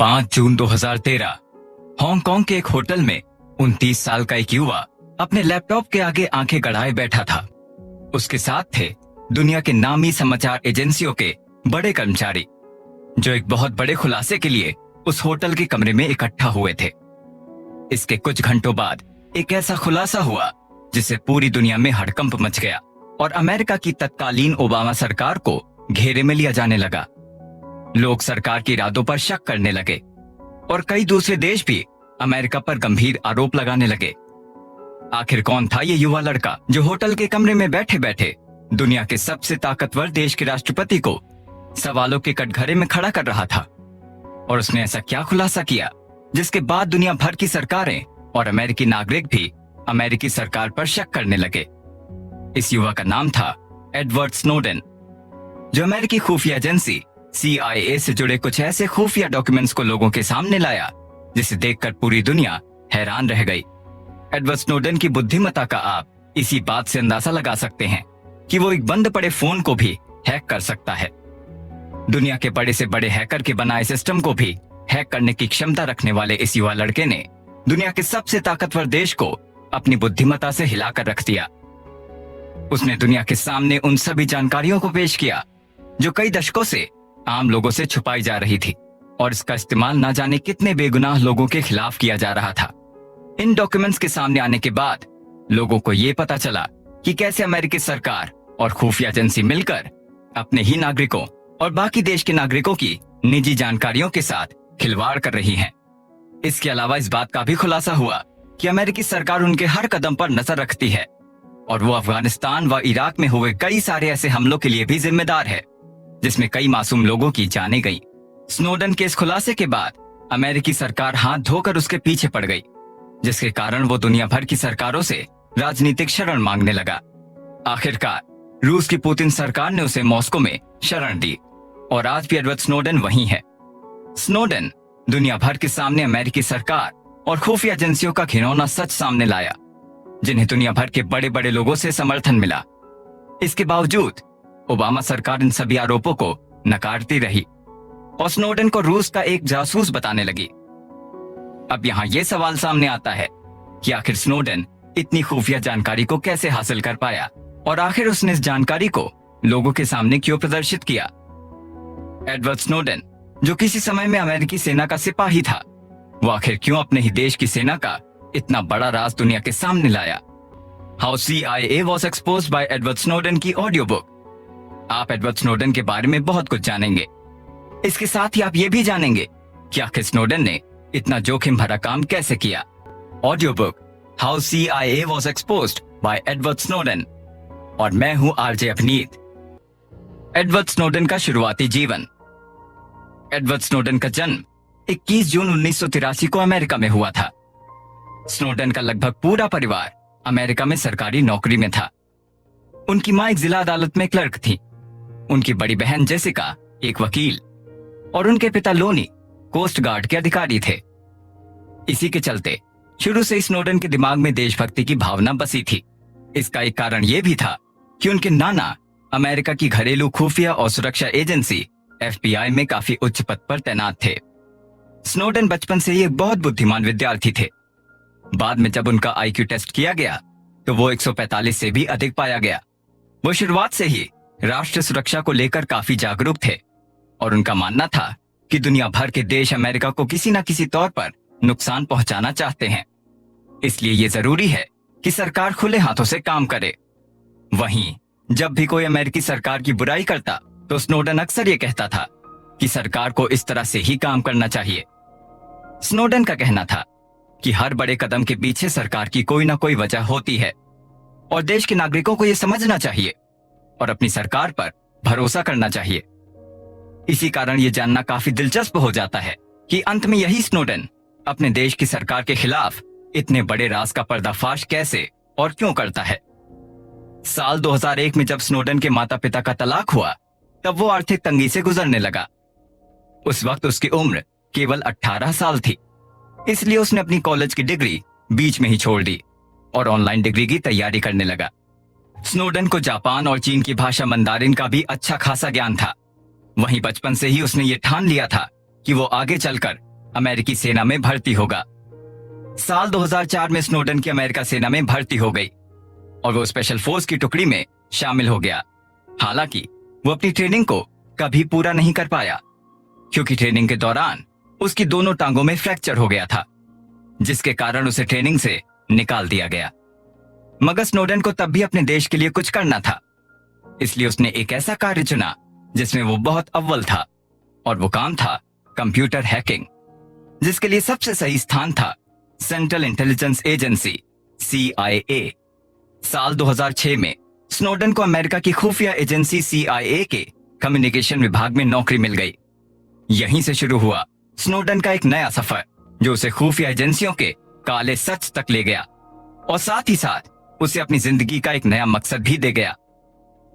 5 जून 2013 Hong Kong के एक hotel में 29 साल का एक युवा अपने लैपटॉप के आगे आंखें गड़ाए बैठा था। उसके साथ थे दुनिया के नामी समाचार एजेंसियों के बड़े कर्मचारी, जो एक बहुत बड़े खुलासे के लिए उस होटल के कमरे में इकट्ठा हुए थे। इसके कुछ घंटों बाद एक ऐसा खुलासा हुआ जिससे पूरी दुनिया में हड़कंप मच गया और अमेरिका की तत्कालीन ओबामा सरकार को घेरे में लिया जाने लगा। लोग सरकार के इरादों पर शक करने लगे और कई दूसरे देश भी अमेरिका पर गंभीर आरोप लगाने लगे। आखिर कौन था ये युवा लड़का जो होटल के कमरे में बैठे बैठे दुनिया के सबसे ताकतवर देश के राष्ट्रपति को सवालों के कटघरे में खड़ा कर रहा था? और उसने ऐसा क्या खुलासा किया जिसके बाद दुनिया भर की सरकारें और अमेरिकी नागरिक भी अमेरिकी सरकार पर शक करने लगे? इस युवा का नाम था एडवर्ड स्नोडेन, जो अमेरिकी खुफिया एजेंसी CIA से जुड़े कुछ ऐसे खुफिया डॉक्यूमेंट्स को लोगों के सामने लाया जिसे देखकर पूरी दुनिया हैरान रह गई। एडवर्ड स्नोडेन की बुद्धिमत्ता का आप इसी बात से अंदाजा लगा सकते हैं कि वो एक बंद पड़े फोन को भी हैक कर सकता है। दुनिया के बड़े से बड़े हैकर के बनाए सिस्टम को भी हैक करने की क्षमता रखने वाले इस युवा लड़के ने दुनिया के सबसे ताकतवर देश को अपनी बुद्धिमत्ता से हिलाकर रख दिया। उसने दुनिया के सामने उन सभी जानकारियों को पेश किया जो कई दशकों से आम लोगों से छुपाई जा रही थी और इसका इस्तेमाल ना जाने कितने बेगुनाह लोगों के खिलाफ किया जा रहा था। इन डॉक्यूमेंट्स के सामने आने के बाद लोगों को ये पता चला कि कैसे अमेरिकी सरकार और खुफिया एजेंसी मिलकर अपने ही नागरिकों और बाकी देश के नागरिकों की निजी जानकारियों के साथ खिलवाड़ कर रही है। इसके अलावा इस बात का भी खुलासा हुआ कि अमेरिकी सरकार उनके हर कदम पर नजर रखती है और वो अफगानिस्तान व इराक में हुए कई सारे ऐसे हमलों के लिए भी जिम्मेदार है जिसमें कई मासूम लोगों की जानें गईं। स्नोडेन के इस खुलासे के बाद अमेरिकी सरकार हाथ धोकर उसके पीछे पड़ गई, जिसके कारण वो दुनिया भर की सरकारों से राजनीतिक शरण मांगने लगा। आखिरकार रूस की पुतिन सरकार ने उसे मॉस्को में शरण दी और आज भी एडवर्ड स्नोडेन वहीं है। स्नोडेन दुनिया भर के सामने अमेरिकी सरकार और खुफिया एजेंसियों का घिनौना सच सामने लाया, जिन्हें दुनिया भर के बड़े बड़े लोगों से समर्थन मिला। इसके बावजूद ओबामा सरकार इन सभी आरोपों को नकारती रही और स्नोडेन को रूस का एक जासूस बताने लगी। अब यहाँ ये सवाल सामने आता है कि आखिर स्नोडेन इतनी खुफिया जानकारी को कैसे हासिल कर पाया और आखिर उसने इस जानकारी को लोगों के सामने क्यों प्रदर्शित किया? एडवर्ड स्नोडेन, जो किसी समय में अमेरिकी सेना का सिपाही था, वो आखिर क्यों अपने ही देश की सेना का इतना बड़ा राज दुनिया के सामने लाया? How CIA was exposed by Edward Snowden की ऑडियो बुक। आप एडवर्ड स्नोडेन के बारे में बहुत कुछ जानेंगे। इसके साथ ही आप ये भी जानेंगे कि आखिर स्नोडेन ने इतना जोखिम भरा काम कैसे किया। Audio book how CIA was exposed by Edward Snowden. और मैं हूं RJ अभिनीत। एडवर्ड स्नोडेन का शुरुआती जीवन। एडवर्ड स्नोडेन का जन्म 21 जून 1983 को अमेरिका में हुआ था। स्नोडेन का लगभग पूरा परिवार अमेरिका में सरकारी नौकरी में था। उनकी मां एक जिला अदालत में क्लर्क थी, उनकी बड़ी बहन जेसिका एक वकील और उनके पिता लोनी कोस्ट गार्ड के अधिकारी थे। इसी के चलते शुरू से स्नोडेन के दिमाग में देशभक्ति की भावना बसी थी। इसका एक कारण यह भी था कि उनके नाना अमेरिका की घरेलू खुफिया और सुरक्षा एजेंसी FBI में काफी उच्च पद पर तैनात थे। स्नोडेन बचपन से ही एक बहुत बुद्धिमान विद्यार्थी थे। बाद में जब उनका IQ टेस्ट किया गया तो वो 145 से भी अधिक पाया गया। वो शुरुआत से ही राष्ट्र सुरक्षा को लेकर काफी जागरूक थे और उनका मानना था कि दुनिया भर के देश अमेरिका को किसी न किसी तौर पर नुकसान पहुंचाना चाहते हैं, इसलिए ये जरूरी है कि सरकार खुले हाथों से काम करे। वहीं जब भी कोई अमेरिकी सरकार की बुराई करता तो स्नोडेन अक्सर ये कहता था कि सरकार को इस तरह से ही काम करना चाहिए। स्नोडेन का कहना था कि हर बड़े कदम के पीछे सरकार की कोई ना कोई वजह होती है और देश के नागरिकों को यह समझना चाहिए और अपनी सरकार पर भरोसा करना चाहिए। इसी कारण यह जानना काफी दिलचस्प हो जाता है कि अंत में यही स्नोडेन अपने देश की सरकार के खिलाफ इतने बड़े राज का पर्दाफाश कैसे और क्यों करता है। साल 2001 में जब स्नोडेन के माता पिता का तलाक हुआ तब वो आर्थिक तंगी से गुजरने लगा। उस वक्त उसकी उम्र केवल 18 साल थी, इसलिए उसने अपनी कॉलेज की डिग्री बीच में ही छोड़ दी और ऑनलाइन डिग्री की तैयारी करने लगा। स्नोडेन को जापान और चीन की भाषा मंदारिन का भी अच्छा खासा ज्ञान था। वहीं बचपन से ही उसने ये ठान लिया था कि वो आगे चलकर अमेरिकी सेना में भर्ती होगा। साल 2004 में स्नोडन की अमेरिका सेना में भर्ती हो गई और वो स्पेशल फोर्स की टुकड़ी में शामिल हो गया। हालांकि वो अपनी ट्रेनिंग को कभी पूरा नहीं कर पाया क्योंकि ट्रेनिंग के दौरान उसकी दोनों टांगों में फ्रैक्चर हो गया था, जिसके कारण उसे ट्रेनिंग से निकाल दिया गया। मगर स्नोडन को तब भी अपने देश के लिए कुछ करना था, इसलिए उसने एक ऐसा कार्य चुना जिसमें वो बहुत अव्वल था, और वो काम था कंप्यूटर हैकिंग, जिसके लिए सबसे सही स्थान था सेंट्रल इंटेलिजेंस एजेंसी CIA। साल 2006 में स्नोडन को अमेरिका की खुफिया एजेंसी CIA के कम्युनिकेशन विभाग में नौकरी मिल गई। यहीं से शुरू हुआ स्नोडन का एक नया सफर, जो उसे खुफिया एजेंसियों के काले सच तक ले गया और साथ ही साथ उसे अपनी जिंदगी का एक नया मकसद भी दे गया।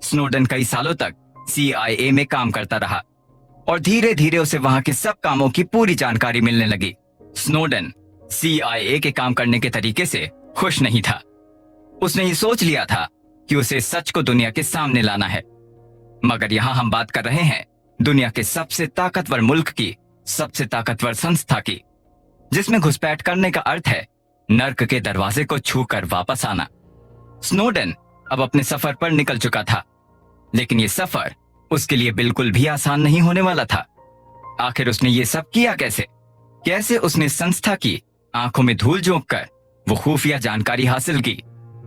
स्नोडन कई सालों तक CIA में काम करता रहा और धीरे धीरे उसे वहां के सब कामों की पूरी जानकारी मिलने लगी। स्नोडन CIA के काम करने के तरीके से खुश नहीं था। उसने ये सोच लिया था कि उसे सच को दुनिया के सामने लाना है। मगर यहां हम बात कर रहे हैं दुनिया के सबसे ताकतवर मुल्क की सबसे ताकतवर संस्था की, जिसमें घुसपैठ करने का अर्थ है नर्क के दरवाजे को छूकर वापस आना। स्नोडन अब अपने सफर पर निकल चुका था, लेकिन ये सफर उसके लिए बिल्कुल भी आसान नहीं होने वाला था। आखिर उसने ये सब किया कैसे? कैसे उसने संस्था की आंखों में धूल झोंक कर वो खुफिया जानकारी हासिल की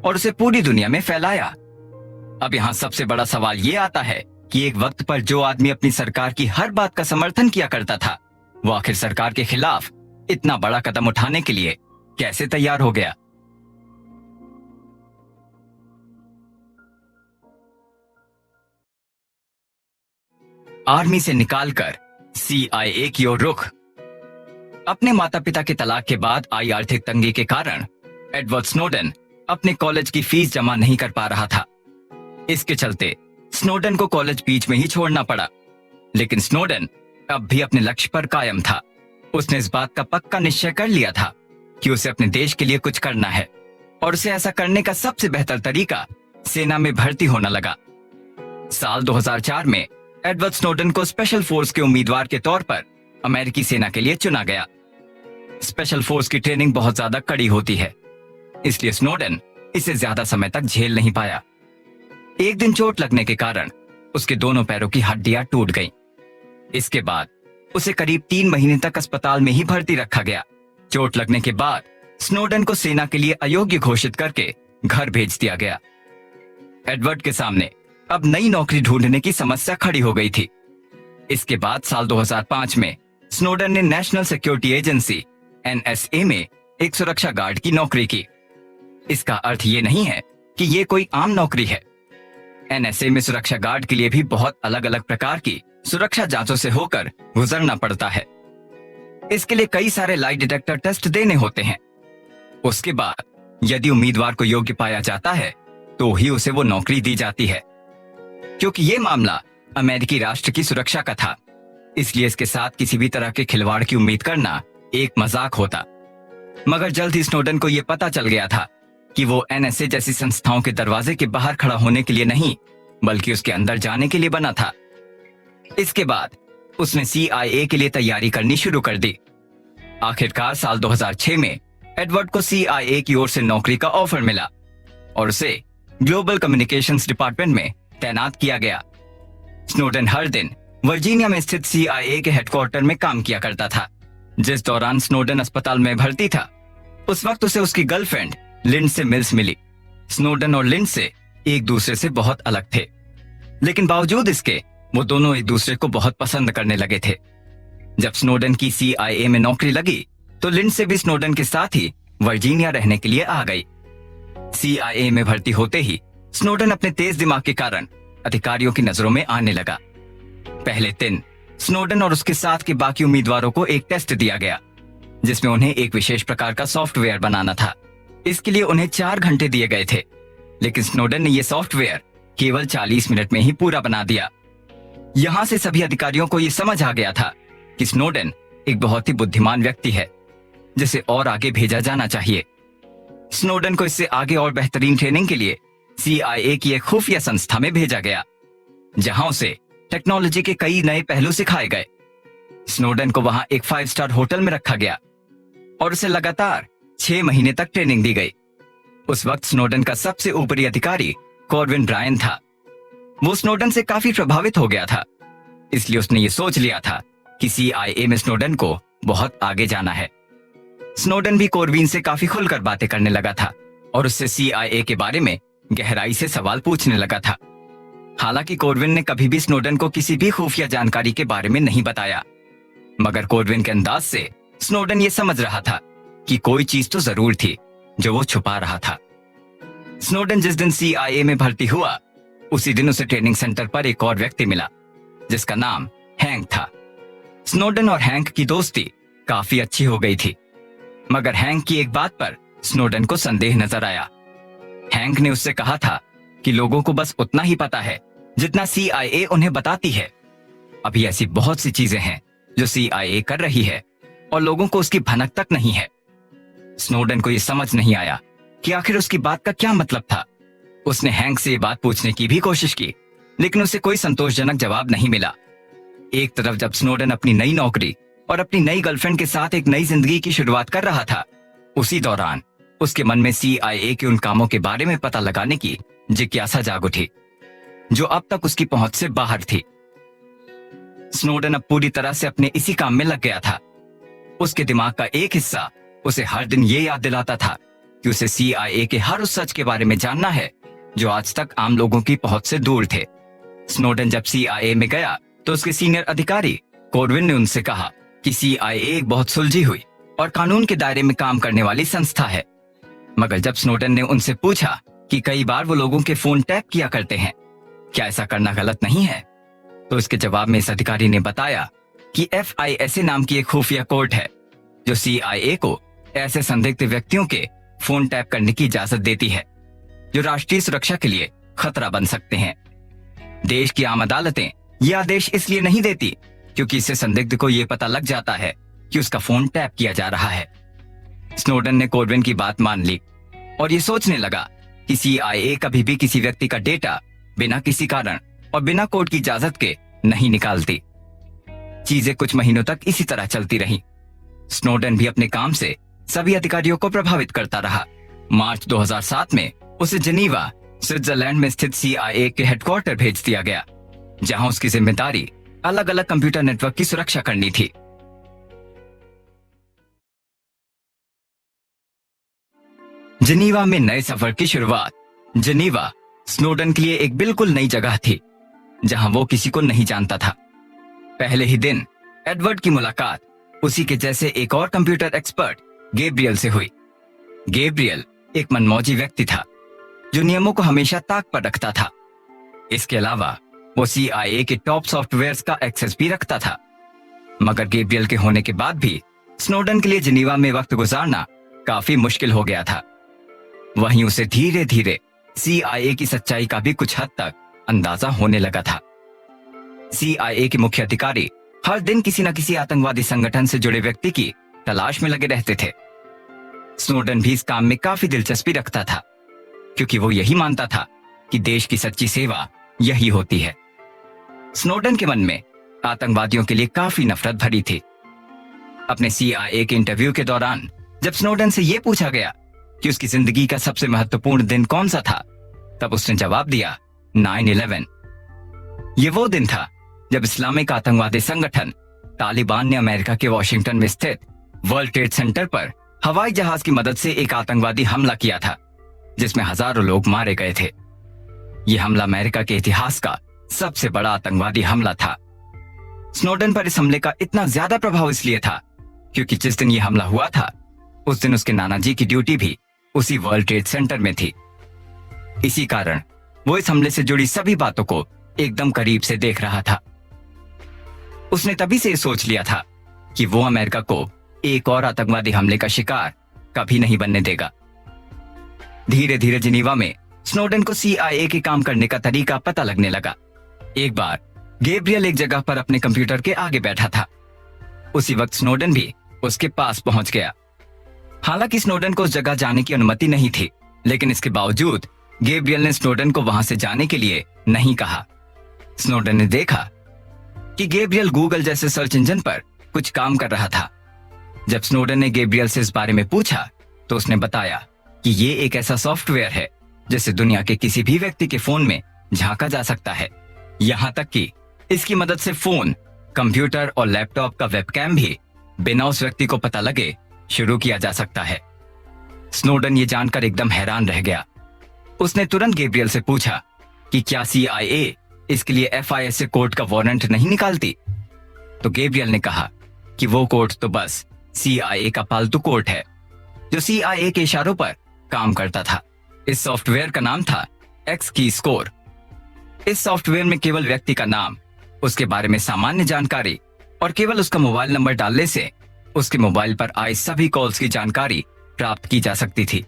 और उसे पूरी दुनिया में फैलाया? अब यहाँ सबसे बड़ा सवाल ये आता है कि एक वक्त पर जो आदमी अपनी सरकार की हर बात का समर्थन किया करता था, वो आखिर सरकार के खिलाफ इतना बड़ा कदम उठाने के लिए कैसे तैयार हो गया? आर्मी से निकालकर CIA की ओर रुख। अपने माता पिता के तलाक के बाद आई आर्थिक तंगी के कारण एडवर्ड स्नोडन अपने कॉलेज की फीस जमा नहीं कर पा रहा था। इसके चलते स्नोडन को कॉलेज बीच में ही छोड़ना पड़ा। लेकिन स्नोडन अब भी अपने लक्ष्य पर कायम था। उसने इस बात का पक्का निश्चय कर लिया था कि उसे अपने देश के लिए कुछ करना है, और उसे ऐसा करने का सबसे बेहतर तरीका सेना में भर्ती होना लगा। साल 2004 में एडवर्ड स्नोडन को स्पेशल फोर्स के उम्मीदवार के तौर पर अमेरिकी सेना के लिए चुना गया। स्पेशल फोर्स की ट्रेनिंग बहुत ज्यादा कड़ी होती है, इसलिए स्नोडन इसे ज्यादा समय तक झेल नहीं पाया। एक दिन चोट लगने के कारण उसके दोनों पैरों की हड्डियां टूट गईं। इसके बाद उसे करीब 3 महीने तक अस्पताल में ही भर्ती रखा गया। चोट लगने के बाद स्नोडन को सेना के लिए अयोग्य घोषित करके घर भेज दिया गया। एडवर्ड के सामने अब नई नौकरी ढूंढने की समस्या खड़ी हो गई थी। इसके बाद साल 2005 में स्नोडन ने नेशनल सिक्योरिटी एजेंसी NSA में एक सुरक्षा गार्ड की नौकरी की। इसका अर्थ ये नहीं है कि ये कोई आम नौकरी है। NSA में सुरक्षा गार्ड के लिए भी बहुत अलग अलग प्रकार की सुरक्षा जांचों से होकर गुजरना पड़ता है। इसके लिए कई सारे लाई डिटेक्टर टेस्ट देने होते हैं। उसके बाद यदि उम्मीदवार को योग्य पाया जाता है तो ही उसे वो नौकरी दी जाती है। क्योंकि ये मामला अमेरिकी राष्ट्र की सुरक्षा का था, इसलिए इसके साथ किसी भी तरह के खिलवाड़ की उम्मीद करना एक मजाक होता। मगर जल्द ही स्नोडन को यह पता चल गया था कि वो NSA जैसी संस्थाओं के दरवाजे के बाहर खड़ा होने के लिए नहीं, बल्कि उसके अंदर जाने के लिए बना था। इसके बाद उसने CIA के लिए तैयारी करनी शुरू कर दी। आखिरकार साल 2006 में एडवर्ड को CIA की ओर से नौकरी का ऑफर मिला और उसे ग्लोबल कम्युनिकेशंस डिपार्टमेंट में तैनात किया गया। स्नोडन हर दिन वर्जीनिया में स्थित CIA के हेडक्वार्टर में काम किया करता था। जिस दौरान स्नोडन अस्पताल में भर्ती था, उस वक्त उसे उसकी गर्लफ्रेंड लिंडसे मिल्स मिली। स्नोडन और लिंडसे एक दूसरे से बहुत अलग थे, लेकिन बावजूद इसके वो दोनों एक दूसरे को बहुत पसंद करने लगे थे। जब स्नोडन की CIA में नौकरी लगी तो लिंडसे भी स्नोडन के साथ ही वर्जीनिया रहने के लिए आ गई। CIA में भर्ती होते ही स्नोडन अपने तेज दिमाग के कारण अधिकारियों की नजरों में आने लगा। पहले दिन स्नोडन और उसके साथ के बाकी उम्मीदवारों को एक टेस्ट दिया गया, जिसमें उन्हें एक विशेष प्रकार का सॉफ्टवेयर बनाना था। इसके लिए उन्हें 4 घंटे दिए गए थे, लेकिन स्नोडन ने यह सॉफ्टवेयर केवल 40 मिनट में ही पूरा बना दिया। यहां से सभी अधिकारियों को यह समझ आ गया था कि स्नोडन एक बहुत ही बुद्धिमान व्यक्ति है, जिसे और आगे भेजा जाना चाहिए। स्नोडन को इससे आगे और बेहतरीन ट्रेनिंग के लिए CIA की एक खुफिया संस्था में भेजा गया, जहां उसे टेक्नोलॉजी के कई नए पहलू सिखाए गए। स्नोडन को वहां एक 5 स्टार होटल में रखा गया और उसे लगातार 6 महीने तक ट्रेनिंग दी गई। उस वक्त स्नोडन का सबसे ऊपरी अधिकारी कॉर्विन ब्रायन था। वो स्नोडन से काफी प्रभावित हो गया था, इसलिए उसने ये सोच लिया था कि CIA में स्नोडन को बहुत आगे जाना है। स्नोडन भी कॉर्विन से काफी खुलकर बातें करने लगा था और उससे CIA के बारे में गहराई से सवाल पूछने लगा था। हालांकि कॉर्विन ने कभी भी स्नोडन को किसी भी खुफिया जानकारी के बारे में नहीं बताया, मगर कॉर्विन के अंदाज से स्नोडन ये समझ रहा था कि कोई चीज तो जरूर थी जो वो छुपा रहा था। स्नोडन जिस दिन CIA में भर्ती हुआ, उसी दिन उसे ट्रेनिंग सेंटर पर एक और व्यक्ति मिला जिसका नाम हैंक था। स्नोडन और हैंक की दोस्ती काफी अच्छी हो गई थी, मगर हैंक की एक बात पर स्नोडन को संदेह नजर आया। हैंक ने उससे कहा था कि लोगों को बस उतना ही पता है जितना CIA उन्हें बताती है। अभी ऐसी बहुत सी चीजें हैं जो CIA कर रही है और लोगों को उसकी भनक तक नहीं है। स्नोडन को यह समझ नहीं आया कि आखिर उसकी बात का क्या मतलब था। उसने हैंक से ये बात पूछने की भी कोशिश की, लेकिन उसे कोई संतोषजनक जवाब नहीं मिला। एक तरफ जब स्नोडन अपनी नई नौकरी और अपनी नई गर्लफ्रेंड के साथ एक नई जिंदगी की शुरुआत कर रहा था, उसी दौरान उसके मन में CIA के उन कामों के बारे में पता लगाने की जिज्ञासा जाग उठी जो अब तक उसकी पहुंच से बाहर थी। स्नोडन अब पूरी तरह से अपने इसी काम में लग गया था। उसके दिमाग का एक हिस्सा उसे हर दिन ये याद दिलाता था कि उसे CIA के हर उस सच के बारे में जानना है जो आज तक आम लोगों की पहुंच से दूर थे। स्नोडन जब CIA में गया तो उसके सीनियर अधिकारी कॉर्विन ने उनसे कहा कि CIA एक बहुत सुलझी हुई और कानून के दायरे में काम करने वाली संस्था है। मगर जब स्नोडन ने उनसे पूछा कि कई बार वो लोगों के फोन टैप किया करते हैं, क्या ऐसा करना गलत नहीं है, तो इसके जवाब में इस अधिकारी ने बताया कि FISA नाम की एक खुफिया कोड है जो CIA को ऐसे संदिग्ध व्यक्तियों के फोन टैप करने की इजाजत देती है जो राष्ट्रीय सुरक्षा के लिए खतरा बन सकते हैं। देश की आम अदालतें ये आदेश इसलिए नहीं देती क्योंकि इससे संदिग्ध को यह पता लग जाता है कि उसका फोन टैप किया जा रहा है। स्नोडन ने कॉर्विन की बात मान ली और ये सोचने लगा कि CIA कभी भी किसी व्यक्ति का डेटा बिना किसी कारण और बिना कोर्ट की इजाजत के नहीं निकालती। चीजें कुछ महीनों तक इसी तरह चलती रहीं। स्नोडन भी अपने काम से सभी अधिकारियों को प्रभावित करता रहा। मार्च 2007 में उसे जेनीवा, स्विट्जरलैंड में स्थित CIA के हेडक्वार्टर भेज दिया गया, जहां उसकी जिम्मेदारी अलग अलग कंप्यूटर नेटवर्क की सुरक्षा करनी थी। जेनीवा में नए सफर की शुरुआत। जेनीवा स्नोडन के लिए एक बिल्कुल नई जगह थी जहां वो किसी को नहीं जानता था। पहले ही दिन एडवर्ड की मुलाकात उसी के जैसे एक और कंप्यूटर एक्सपर्ट गैब्रियल से हुई। गैब्रियल एक मनमौजी व्यक्ति था जो नियमों को हमेशा ताक पर रखता था। इसके अलावा वो CIA के टॉप सॉफ्टवेयर्स का एक्सेस भी रखता था। मगर गैब्रियल के होने के बाद भी स्नोडन के लिए जेनीवा में वक्त गुजारना काफी मुश्किल हो गया था। वहीं उसे धीरे धीरे CIA की सच्चाई का भी कुछ हद तक अंदाजा होने लगा था। CIA के मुख्य अधिकारी हर दिन किसी न किसी आतंकवादी संगठन से जुड़े व्यक्ति की तलाश में लगे रहते थे। स्नोडन भी इस काम में काफी दिलचस्पी रखता था क्योंकि वो यही मानता था कि देश की सच्ची सेवा यही होती है। स्नोडन के मन में आतंकवादियों के लिए काफी नफरत भरी थी। अपने CIA के इंटरव्यू के दौरान जब स्नोडन से यह पूछा गया कि उसकी जिंदगी का सबसे महत्वपूर्ण दिन कौन सा था, तब उसने जवाब दिया 9/11। ये वो दिन था जब इस्लामिक आतंकवादी संगठन तालिबान ने अमेरिका के वॉशिंगटन में स्थित वर्ल्ड ट्रेड सेंटर पर हवाई जहाज की मदद से एक आतंकवादी हमला किया था जिसमें हजारों लोग मारे गए थे। यह हमला अमेरिका के इतिहास का सबसे बड़ा आतंकवादी हमला था। स्नोडन पर इस हमले का इतना ज्यादा प्रभाव इसलिए था क्योंकि जिस दिन यह हमला हुआ था उस दिन उसके नाना जी की ड्यूटी भी उसी वर्ल्ड ट्रेड सेंटर में थी। इसी कारण वो इस हमले से जुड़ी सभी बातों को एकदम करीब से देख रहा था। उसने तभी से सोच लिया था कि वो अमेरिका को एक और आतंकवादी हमले का शिकार कभी नहीं बनने देगा। धीरे धीरे जिनीवा में स्नोडन को CIA के काम करने का तरीका पता लगने लगा। एक बार गैब्रियल एक जगह पर अपने कंप्यूटर के आगे बैठा था। उसी वक्त स्नोडन भी उसके पास पहुंच गया। हालांकि स्नोडन को उस जगह जाने की अनुमति नहीं थी, लेकिन इसके बावजूद गैब्रियल ने स्नोडन को वहां से जाने के लिए नहीं कहा। स्नोडन ने देखा कि गैब्रियल गूगल जैसे सर्च इंजन पर कुछ काम कर रहा था। जब स्नोडन ने गैब्रियल से इस बारे में पूछा तो उसने बताया कि ये एक ऐसा सॉफ्टवेयर है जिसे दुनिया के किसी भी व्यक्ति के फोन में झांका जा सकता है। यहाँ तक कि इसकी मदद से फोन, कंप्यूटर और लैपटॉप का वेबकैम भी बिना उस व्यक्ति को पता लगे शुरू किया जा सकता है। स्नोडन ये जानकर एकदम हैरान रह गया। उसने तुरंत गैब्रियल से पूछा कि क्या CIA इसके लिए FIS से कोर्ट का वारंट नहीं निकालती। तो गैब्रियल ने कहा कि वो कोर्ट तो बस CIA का पालतू कोर्ट है जो CIA के इशारों पर काम करता था। इस सॉफ्टवेयर का नाम था एक्स की स्कोर। इस सॉफ्टवेयर में केवल व्यक्ति का नाम, उसके बारे में सामान्य जानकारी और केवल उसका मोबाइल नंबर डालने से उसके मोबाइल पर आए सभी कॉल्स की जानकारी प्राप्त की जा सकती थी।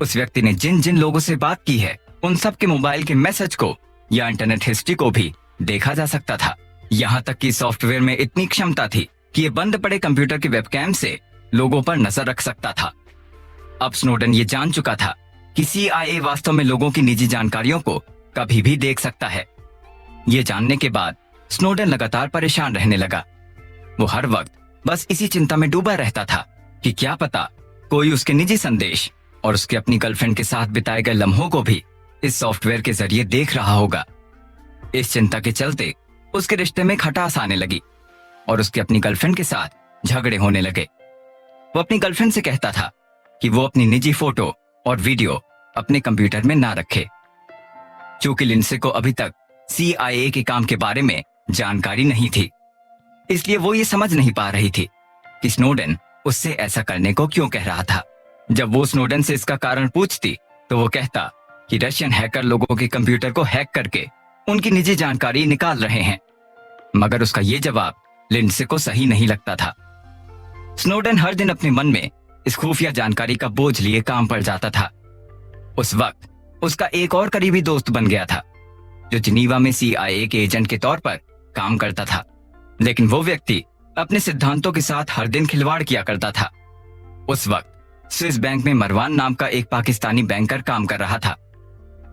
उस व्यक्ति ने जिन जिन लोगों से बात की है उन सब के मोबाइल के मैसेज को या इंटरनेट हिस्ट्री को भी देखा जा सकता था। यहाँ तक कि सॉफ्टवेयर में इतनी क्षमता थी कि ये बंद पड़े कंप्यूटर के वेबकैम से लोगों पर नजर रख सकता था। अब स्नोडन ये जान चुका था कि CIA वास्तव में लोगों की निजी जानकारियों को कभी भी देख सकता है। ये जानने के बाद स्नोडन लगातार परेशान रहने लगा। वो हर वक्त बस इसी चिंता में डूबा रहता था कि क्या पता कोई उसके निजी संदेश और उसके अपनी गर्लफ्रेंड के साथ बिताए गए लम्हों को भी इस सॉफ्टवेयर के जरिए देख रहा होगा। इस चिंता के चलते उसके रिश्ते में खटास आने लगी और उसके अपनी गर्लफ्रेंड के साथ झगड़े होने लगे। वो अपनी गर्लफ्रेंड से कहता था कि वो अपनी निजी फोटो और वीडियो अपने कंप्यूटर में ना रखे। चूंकि लिंडसे को अभी तक CIA के काम के बारे में जानकारी नहीं थी, इसलिए वो ये समझ नहीं पा रही थी कि स्नोडन उससे ऐसा करने को क्यों कह रहा था। जब वो स्नोडन से इसका कारण पूछती तो वो कहता कि रशियन हैकर लोगों के कंप्यूटर को हैक करके उनकी निजी जानकारी निकाल रहे हैं, मगर उसका ये जवाब लिंडसे को सही नहीं लगता था। स्नोडन हर दिन अपने मन में इस खुफिया जानकारी का बोझ लिए काम पर जाता था। उस वक्त उसका एक और करीबी दोस्त बन गया था जो जिनीवा में CIA के एजेंट के तौर पर काम करता था, लेकिन वो व्यक्ति अपने सिद्धांतों के साथ हर दिन खिलवाड़ किया करता था। उस वक्त स्विस बैंक में मरवान नाम का एक पाकिस्तानी बैंकर काम कर रहा था।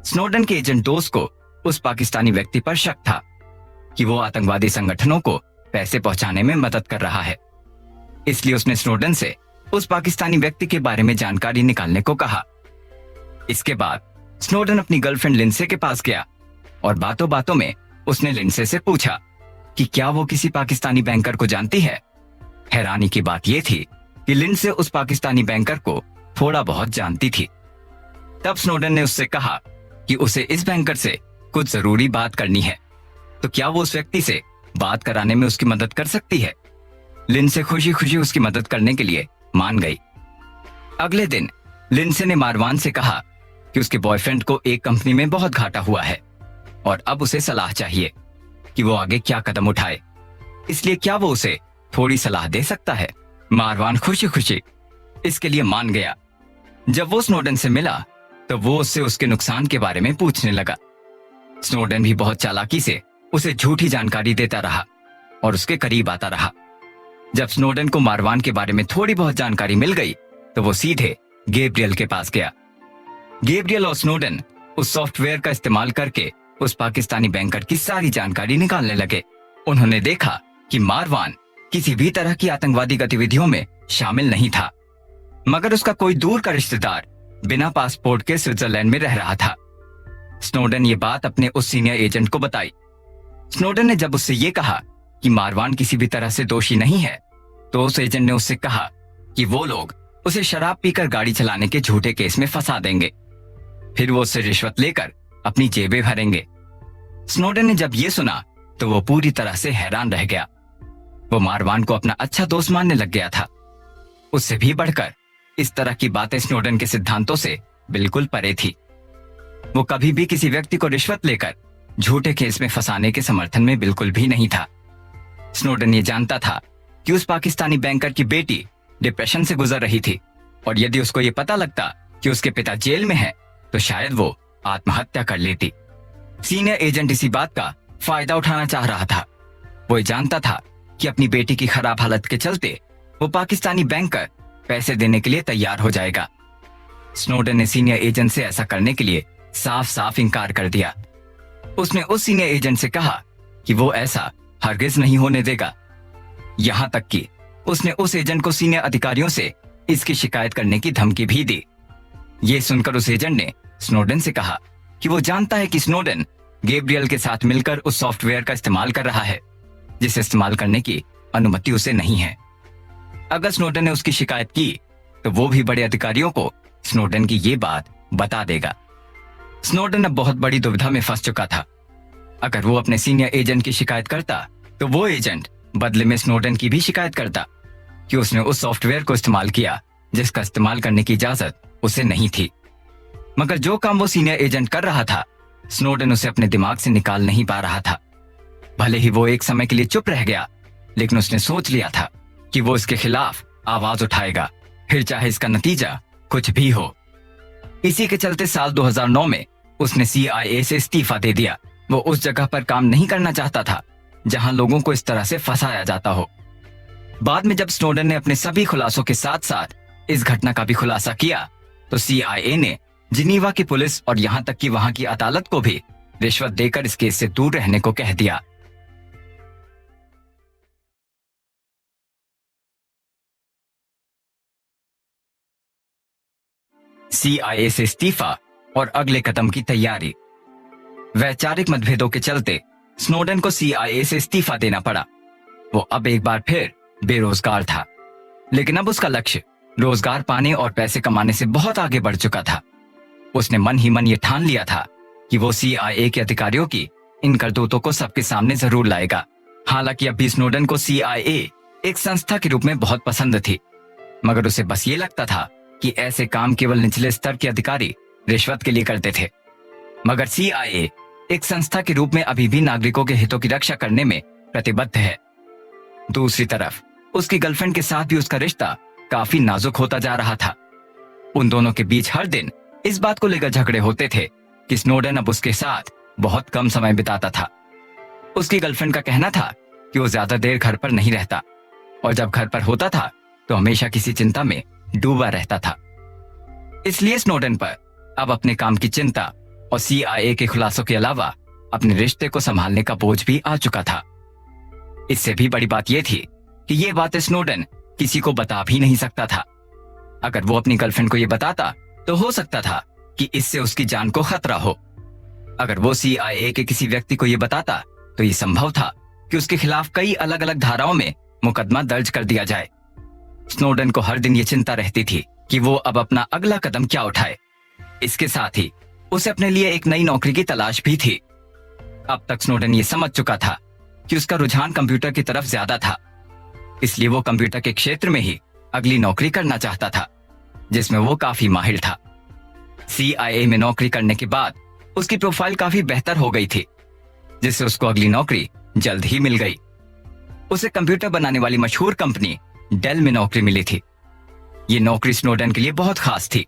स्नोडन के एजेंट दोस्त को उस पाकिस्तानी व्यक्ति पर शक था कि वो आतंकवादी संगठनों को पैसे पहुंचाने में मदद कर रहा है, इसलिए उसने स्नोडन से उस पाकिस्तानी व्यक्ति के बारे में जानकारी निकालने को कहा। इसके बाद स्नोडन अपनी गर्लफ्रेंड लिंडसे के पास गया और बातों बातों में उसने लिंडसे से पूछा कि क्या वो किसी पाकिस्तानी बैंकर को जानती है। हैरानी की बात यह थी कि लिंडसे उस पाकिस्तानी बैंकर को थोड़ा बहुत जानती थी। तब स्नोडन ने उससे कहा कि उसे इस बैंकर से कुछ जरूरी बात करनी है, तो क्या वो उस व्यक्ति से बात कराने में उसकी मदद कर सकती है। लिंडसे खुशी खुशी उसकी मदद करने के लिए मान गई। अगले दिन लिंडसे ने मारवान से कहा कि उसके बॉयफ्रेंड को एक कंपनी में बहुत घाटा हुआ है और अब उसे सलाह चाहिए कि वो आगे क्या कदम उठाए, इसलिए क्या वो उसे थोड़ी सलाह दे सकता है। मारवान खुशी खुशी इसके लिए मान गया। जब वो स्नोडन से मिला तो वो उससे उसके नुकसान के बारे में पूछने लगा। स्नोडन भी बहुत चालाकी से उसे झूठी जानकारी देता रहा और उसके करीब आता रहा। जब स्नोडन को मारवान के बारे में थोड़ी बहुत जानकारी मिल गई तो वो सीधे गैब्रियल के पास गया। गैब्रियल और स्नोडन उस सॉफ्टवेयर का इस्तेमाल करके उस पाकिस्तानी बैंकर की सारी जानकारी निकालने लगे। उन्होंने देखा कि मारवान किसी भी तरह की आतंकवादी गतिविधियों में शामिल नहीं था, मगर उसका कोई दूर का रिश्तेदार बिना पासपोर्ट के स्विट्जरलैंड में रह रहा था। स्नोडन ये बात अपने उस सीनियर एजेंट को बताई। स्नोडन ने जब उससे ये कहा कि मारवान किसी भी तरह से दोषी नहीं है, तो उस एजेंट ने उससे कहा कि वो लोग उसे शराब पीकर गाड़ी चलाने के झूठे केस में फंसा देंगे, फिर वो उससे रिश्वत लेकर अपनी जेबें भरेंगे। स्नोडन ने जब ये सुना तो वो पूरी तरह से हैरान रह गया। वो मारवान को अपना अच्छा दोस्त मानने लग गया था। उससे भी बढ़कर इस तरह की बातें स्नोडन के सिद्धांतों से बिल्कुल परे थी। वो कभी भी किसी व्यक्ति को रिश्वत लेकर झूठे केस में फंसाने के समर्थन में बिल्कुल भी नहीं था। स्नोडन ये जानता था कि उस पाकिस्तानी बैंकर की बेटी डिप्रेशन से गुजर रही थी और यदि उसको ये पता लगता कि उसके पिता जेल में हैं, तो शायद वो आत्महत्या कर लेती। सीनियर एजेंट इसी बात का फायदा उठाना चाह रहा था। वो ये जानता था कि अपनी बेटी की खराब हालत के चलते वो पाकिस्तानी बैंकर पैसे देने के लिए तैयार हो जाएगा। स्नोडन ने सीनियर एजेंट से ऐसा करने के लिए साफ साफ इनकार कर दिया। उसने उस सीनियर एजेंट से कहा कि वो ऐसा हरगिज नहीं होने देगा। यहाँ तक कि उसने उस एजेंट को सीनियर अधिकारियों से इसकी शिकायत करने की धमकी भी दी। ये सुनकर उस एजेंट ने स्नोडेन से कहा कि वो जानता है कि स्नोडेन गैब्रियल के साथ मिलकर उस सॉफ्टवेयर का इस्तेमाल कर रहा है जिसे इस्तेमाल करने की अनुमति उसे नहीं है। अगर स्नोडेन ने उसकी शिकायत की तो वो भी बड़े अधिकारियों को स्नोडेन की ये बात बता देगा। स्नोडेन अब बहुत बड़ी दुविधा में फंस चुका था। अगर वो अपने सीनियर एजेंट की शिकायत करता तो वो एजेंट बदले में स्नोडेन की भी शिकायत करता कि उसने उस सॉफ्टवेयर को इस्तेमाल किया जिसका इस्तेमाल करने की इजाजत उसे नहीं थी। मगर जो काम वो सीनियर एजेंट कर रहा था, स्नोडेन उसे अपने दिमाग से निकाल नहीं पा रहा था। भले ही वो एक समय के लिए चुप रह गया, लेकिन उसने सोच लिया था कि वो इसके खिलाफ आवाज उठाएगा, फिर चाहे इसका नतीजा कुछ भी हो। इसी के चलते साल 2009 में उसने CIA से इस्तीफा दे दिया। वो उस जगह पर काम नहीं करना चाहता था जहां लोगों को इस तरह से फंसाया जाता हो। बाद में जब स्नोडेन ने अपने सभी खुलासों के साथ साथ इस घटना का भी खुलासा किया तो CIA ने जिनीवा की पुलिस और यहां तक कि वहां की अदालत को भी रिश्वत देकर इस केस से दूर रहने को कह दिया। CIA से इस्तीफा और अगले कदम की तैयारी। वैचारिक मतभेदों के चलते स्नोडेन को CIA से इस्तीफा देना पड़ा। वो अब एक बार फिर बेरोजगार था, लेकिन अब उसका लक्ष्य रोजगार पाने और पैसे कमाने से बहुत आगे बढ़ चुका था। उसने मन ही मन ये ठान लिया था कि वो CIA के अधिकारियों की इन करतूतों को सबके सामने जरूर लाएगा। हालांकि अभी स्नोडेन को CIA एक संस्था के रूप में बहुत पसंद थी, मगर उसे बस ये लगता था कि ऐसे काम केवल निचले स्तर के अधिकारी रिश्वत के लिए करते थे। मगर CIA एक संस्था के रूप में अभी भी नागरिकों के हितों की रक्षा करने में प्रतिबद्ध है। दूसरी तरफ उसकी गर्लफ्रेंड के साथ भी उसका रिश्ता काफी नाजुक होता जा रहा था। उन दोनों के बीच हर दिन इस बात को लेकर झगड़े होते थे कि स्नोडेन अब उसके साथ बहुत कम समय बिताता था। उसकी गर्लफ्रेंड का कहना था कि वो ज्यादा देर घर पर नहीं रहता और जब घर पर होता था तो हमेशा किसी चिंता में डूबा रहता था। इसलिए स्नोडेन पर अब अपने काम की चिंता और CIA के खुलासों के अलावा अपने रिश्ते को संभालने का बोझ भी आ चुका था। इससे भी बड़ी बात यह थी कि ये बातें स्नोडेन किसी को बता भी नहीं सकता था। अगर वो अपनी गर्लफ्रेंड को ये बताता तो हो सकता था कि इससे उसकी जान को खतरा हो। अगर वो CIA के किसी व्यक्ति को ये बताता तो ये संभव था कि उसके खिलाफ कई अलग अलग धाराओं में मुकदमा दर्ज कर दिया जाए। स्नोडेन को हर दिन ये चिंता रहती थी कि वो अब अपना अगला कदम क्या उठाए। इसके साथ ही उसे अपने लिए एक नई नौकरी की तलाश भी थी। अब तक स्नोडेन ये समझ चुका था कि उसका रुझान कंप्यूटर की तरफ ज्यादा था, इसलिए वो कंप्यूटर के क्षेत्र में ही अगली नौकरी करना चाहता था जिसमें वो काफी माहिर था। CIA में नौकरी करने के बाद उसकी प्रोफाइल काफी बेहतर हो गई थी, जिससे उसको अगली नौकरी जल्द ही मिल गई। उसे कंप्यूटर बनाने वाली मशहूर कंपनी डेल में नौकरी मिली थी। ये नौकरी स्नोडेन के लिए बहुत खास थी,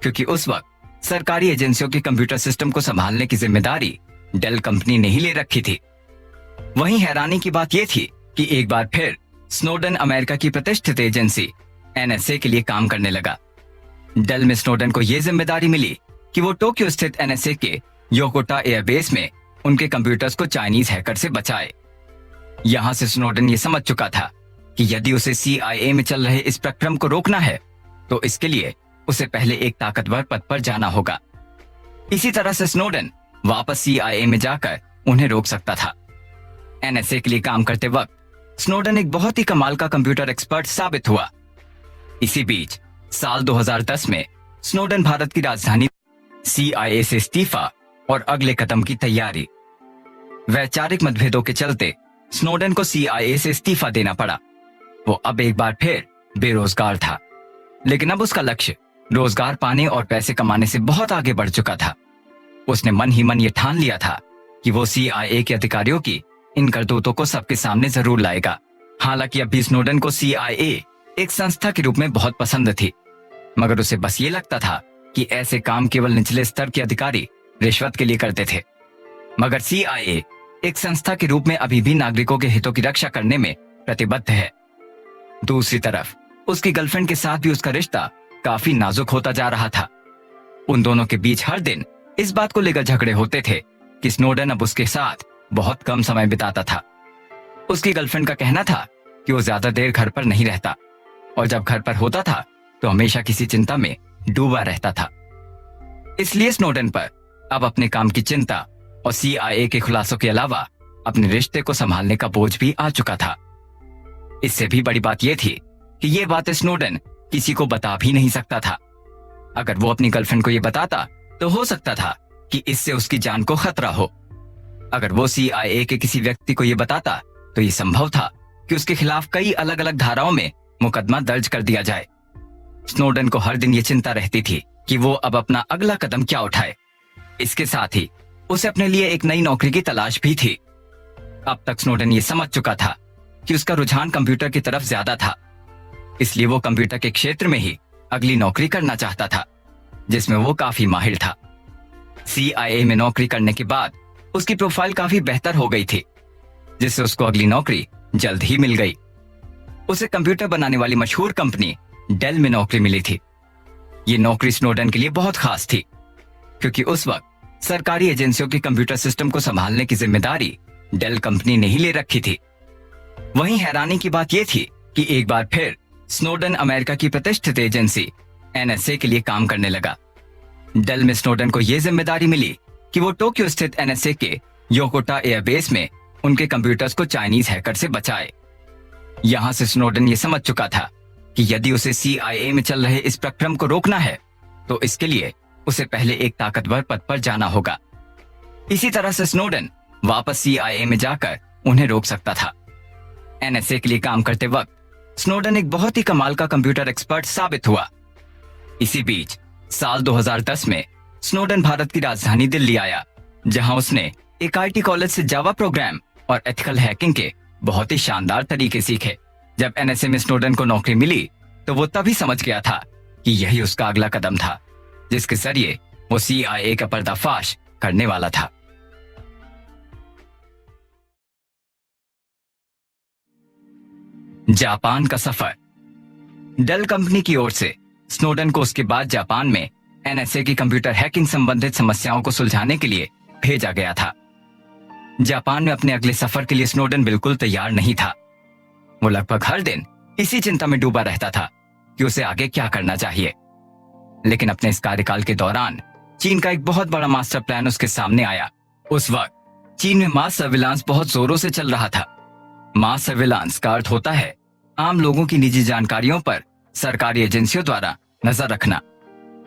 क्योंकि उस वक्त सरकारी एजेंसियों के कंप्यूटर सिस्टम को संभालने की जिम्मेदारी डेल कंपनी ने ही ले रखी थी। वहीं हैरानी की बात यह थी कि एक बार फिर स्नोडेन अमेरिका की प्रतिष्ठित एजेंसी NSA के लिए काम करने लगा। डेल में स्नोडेन को यह जिम्मेदारी मिली कि वो टोक्यो स्थित NSA के योकोटा एयरबेस में उनके कंप्यूटर्स को चाइनीज हैकर से बचाए। यहां से स्नोडेन ये समझ चुका था कि यदि उसे CIA में चल रहे इस प्रक्रम को रोकना है तो इसके लिए उसे पहले एक ताकतवर पद पर जाना होगा। इसी तरह से स्नोडेन वापस CIA में जाकर उन्हें रोक सकता था। NSA के लिए काम करते वक्त स्नोडेन एक बहुत ही कमाल का कंप्यूटर एक्सपर्ट साबित हुआ। इसी बीच साल 2010 में स्नोडेन भारत की राजधानी CIA से इस्तीफा और अगले कदम की तैयारी। वैचारिक मतभेदों के चलते स्नोडेन को CIA से इस्तीफा देना पड़ा। वो अब एक बार फिर बेरोजगार था, लेकिन अब उसका लक्ष्य रोजगार पाने और पैसे कमाने से बहुत आगे बढ़ चुका था। उसने मन ही मन ये ठान लिया था कि वो CIA के अधिकारियों की इन करतूतों को सबके सामने जरूर लाएगा। हालांकि अभी स्नोडेन को CIA एक संस्था के रूप में बहुत पसंद थी, मगर उसे बस ये लगता था कि ऐसे काम केवल निचले स्तर के अधिकारी रिश्वत के लिए करते थे। मगर CIA एक संस्था के रूप में अभी भी नागरिकों के हितों की रक्षा करने में प्रतिबद्ध है। दूसरी तरफ उसकी गर्लफ्रेंड के साथ भी उसका रिश्ता काफी नाजुक होता जा रहा था। उन दोनों के बीच हर दिन इस बात को लेकर झगड़े होते थे कि स्नोडेन अब उसके साथ बहुत कम समय बिताता था। उसकी गर्लफ्रेंड का कहना था कि वो ज्यादा देर घर पर नहीं रहता, और जब घर पर होता था तो हमेशा किसी चिंता में डूबा रहता था। इसलिए स्नोडेन पर अब अपने काम की चिंता और CIA के खुलासों के अलावा अपने रिश्ते को संभालने का बोझ भी आ चुका था। इससे भी बड़ी बात यह थी कि ये बात स्नोडेन किसी को बता भी नहीं सकता था। अगर वो अपनी गर्लफ्रेंड को ये बताता तो हो सकता था कि इससे उसकी जान को खतरा हो। अगर वो CIA के किसी व्यक्ति को ये बताता तो ये संभव था कि उसके खिलाफ कई अलग अलग धाराओं में मुकदमा दर्ज कर दिया जाए। स्नोडेन को हर दिन ये चिंता रहती थी कि वो अब अपना अगला कदम क्या उठाए। इसके साथ ही उसे अपने लिए एक नई नौकरी की तलाश भी थी। अब तक स्नोडेन ये समझ चुका था कि उसका रुझान कंप्यूटर की तरफ ज्यादा था, इसलिए वो कंप्यूटर के क्षेत्र में ही अगली नौकरी करना चाहता था, जिसमें वो काफी माहिर था। CIA में नौकरी करने के बाद उसकी प्रोफाइल काफी बेहतर हो गई थी, जिससे उसको अगली नौकरी जल्द ही मिल गई। उसे कंप्यूटर बनाने वाली मशहूर कंपनी डेल में नौकरी मिली थी। ये नौकरी स्नोडेन के लिए बहुत खास थी, क्योंकि उस वक्त सरकारी एजेंसियों के कंप्यूटर सिस्टम को संभालने की जिम्मेदारी डेल कंपनी ने ही ले रखी थी। वहीं हैरानी की बात यह थी कि एक बार फिर स्नोडेन अमेरिका की प्रतिष्ठित एजेंसी NSA के लिए काम करने लगा। डेल में स्नोडेन को यह जिम्मेदारी मिली कि वो टोक्यो स्थित NSA के योकोटा एयरबेस में उनके कंप्यूटर्स को चाइनीज हैकर से बचाए। यहां से स्नोडेन ये समझ चुका था कि यदि उसे CIA में चल रहे इस प्रक्रम को रोकना है तो इसके लिए उसे पहले एक ताकतवर पद पर जाना होगा। इसी तरह से स्नोडेन वापस CIA में जाकर उन्हें रोक सकता था। NSA के लिए काम करते वक्त स्नोडेन एक बहुत ही कमाल का कंप्यूटर एक्सपर्ट साबित हुआ। इसी बीच साल 2010 में स्नोडेन भारत की राजधानी दिल्ली आया, जहां उसने एक IT कॉलेज से जावा प्रोग्राम और एथिकल हैकिंग के बहुत ही शानदार तरीके सीखे। जब NSA में स्नोडेन को नौकरी मिली तो वो तभी समझ गया था कि यही उसका अगला कदम था, जिसके जरिए वो CIA का पर्दाफाश करने वाला था। जापान का सफर। डेल कंपनी की ओर से स्नोडेन को उसके बाद जापान में NSA की कंप्यूटर हैकिंग संबंधित समस्याओं को सुलझाने के लिए भेजा गया था। जापान में अपने अगले सफर के लिए स्नोडेन बिल्कुल तैयार नहीं था। वो लगभग हर दिन इसी चिंता में डूबा रहता था कि उसे आगे क्या करना चाहिए। लेकिन अपने इस कार्यकाल के दौरान चीन का एक बहुत बड़ा मास्टर प्लान उसके सामने आया। उस वक्त चीन में मास सर्विलांस बहुत जोरों से चल रहा था। मास सर्विलांस का अर्थ होता है आम लोगों की निजी जानकारियों पर सरकारी एजेंसियों द्वारा नजर रखना,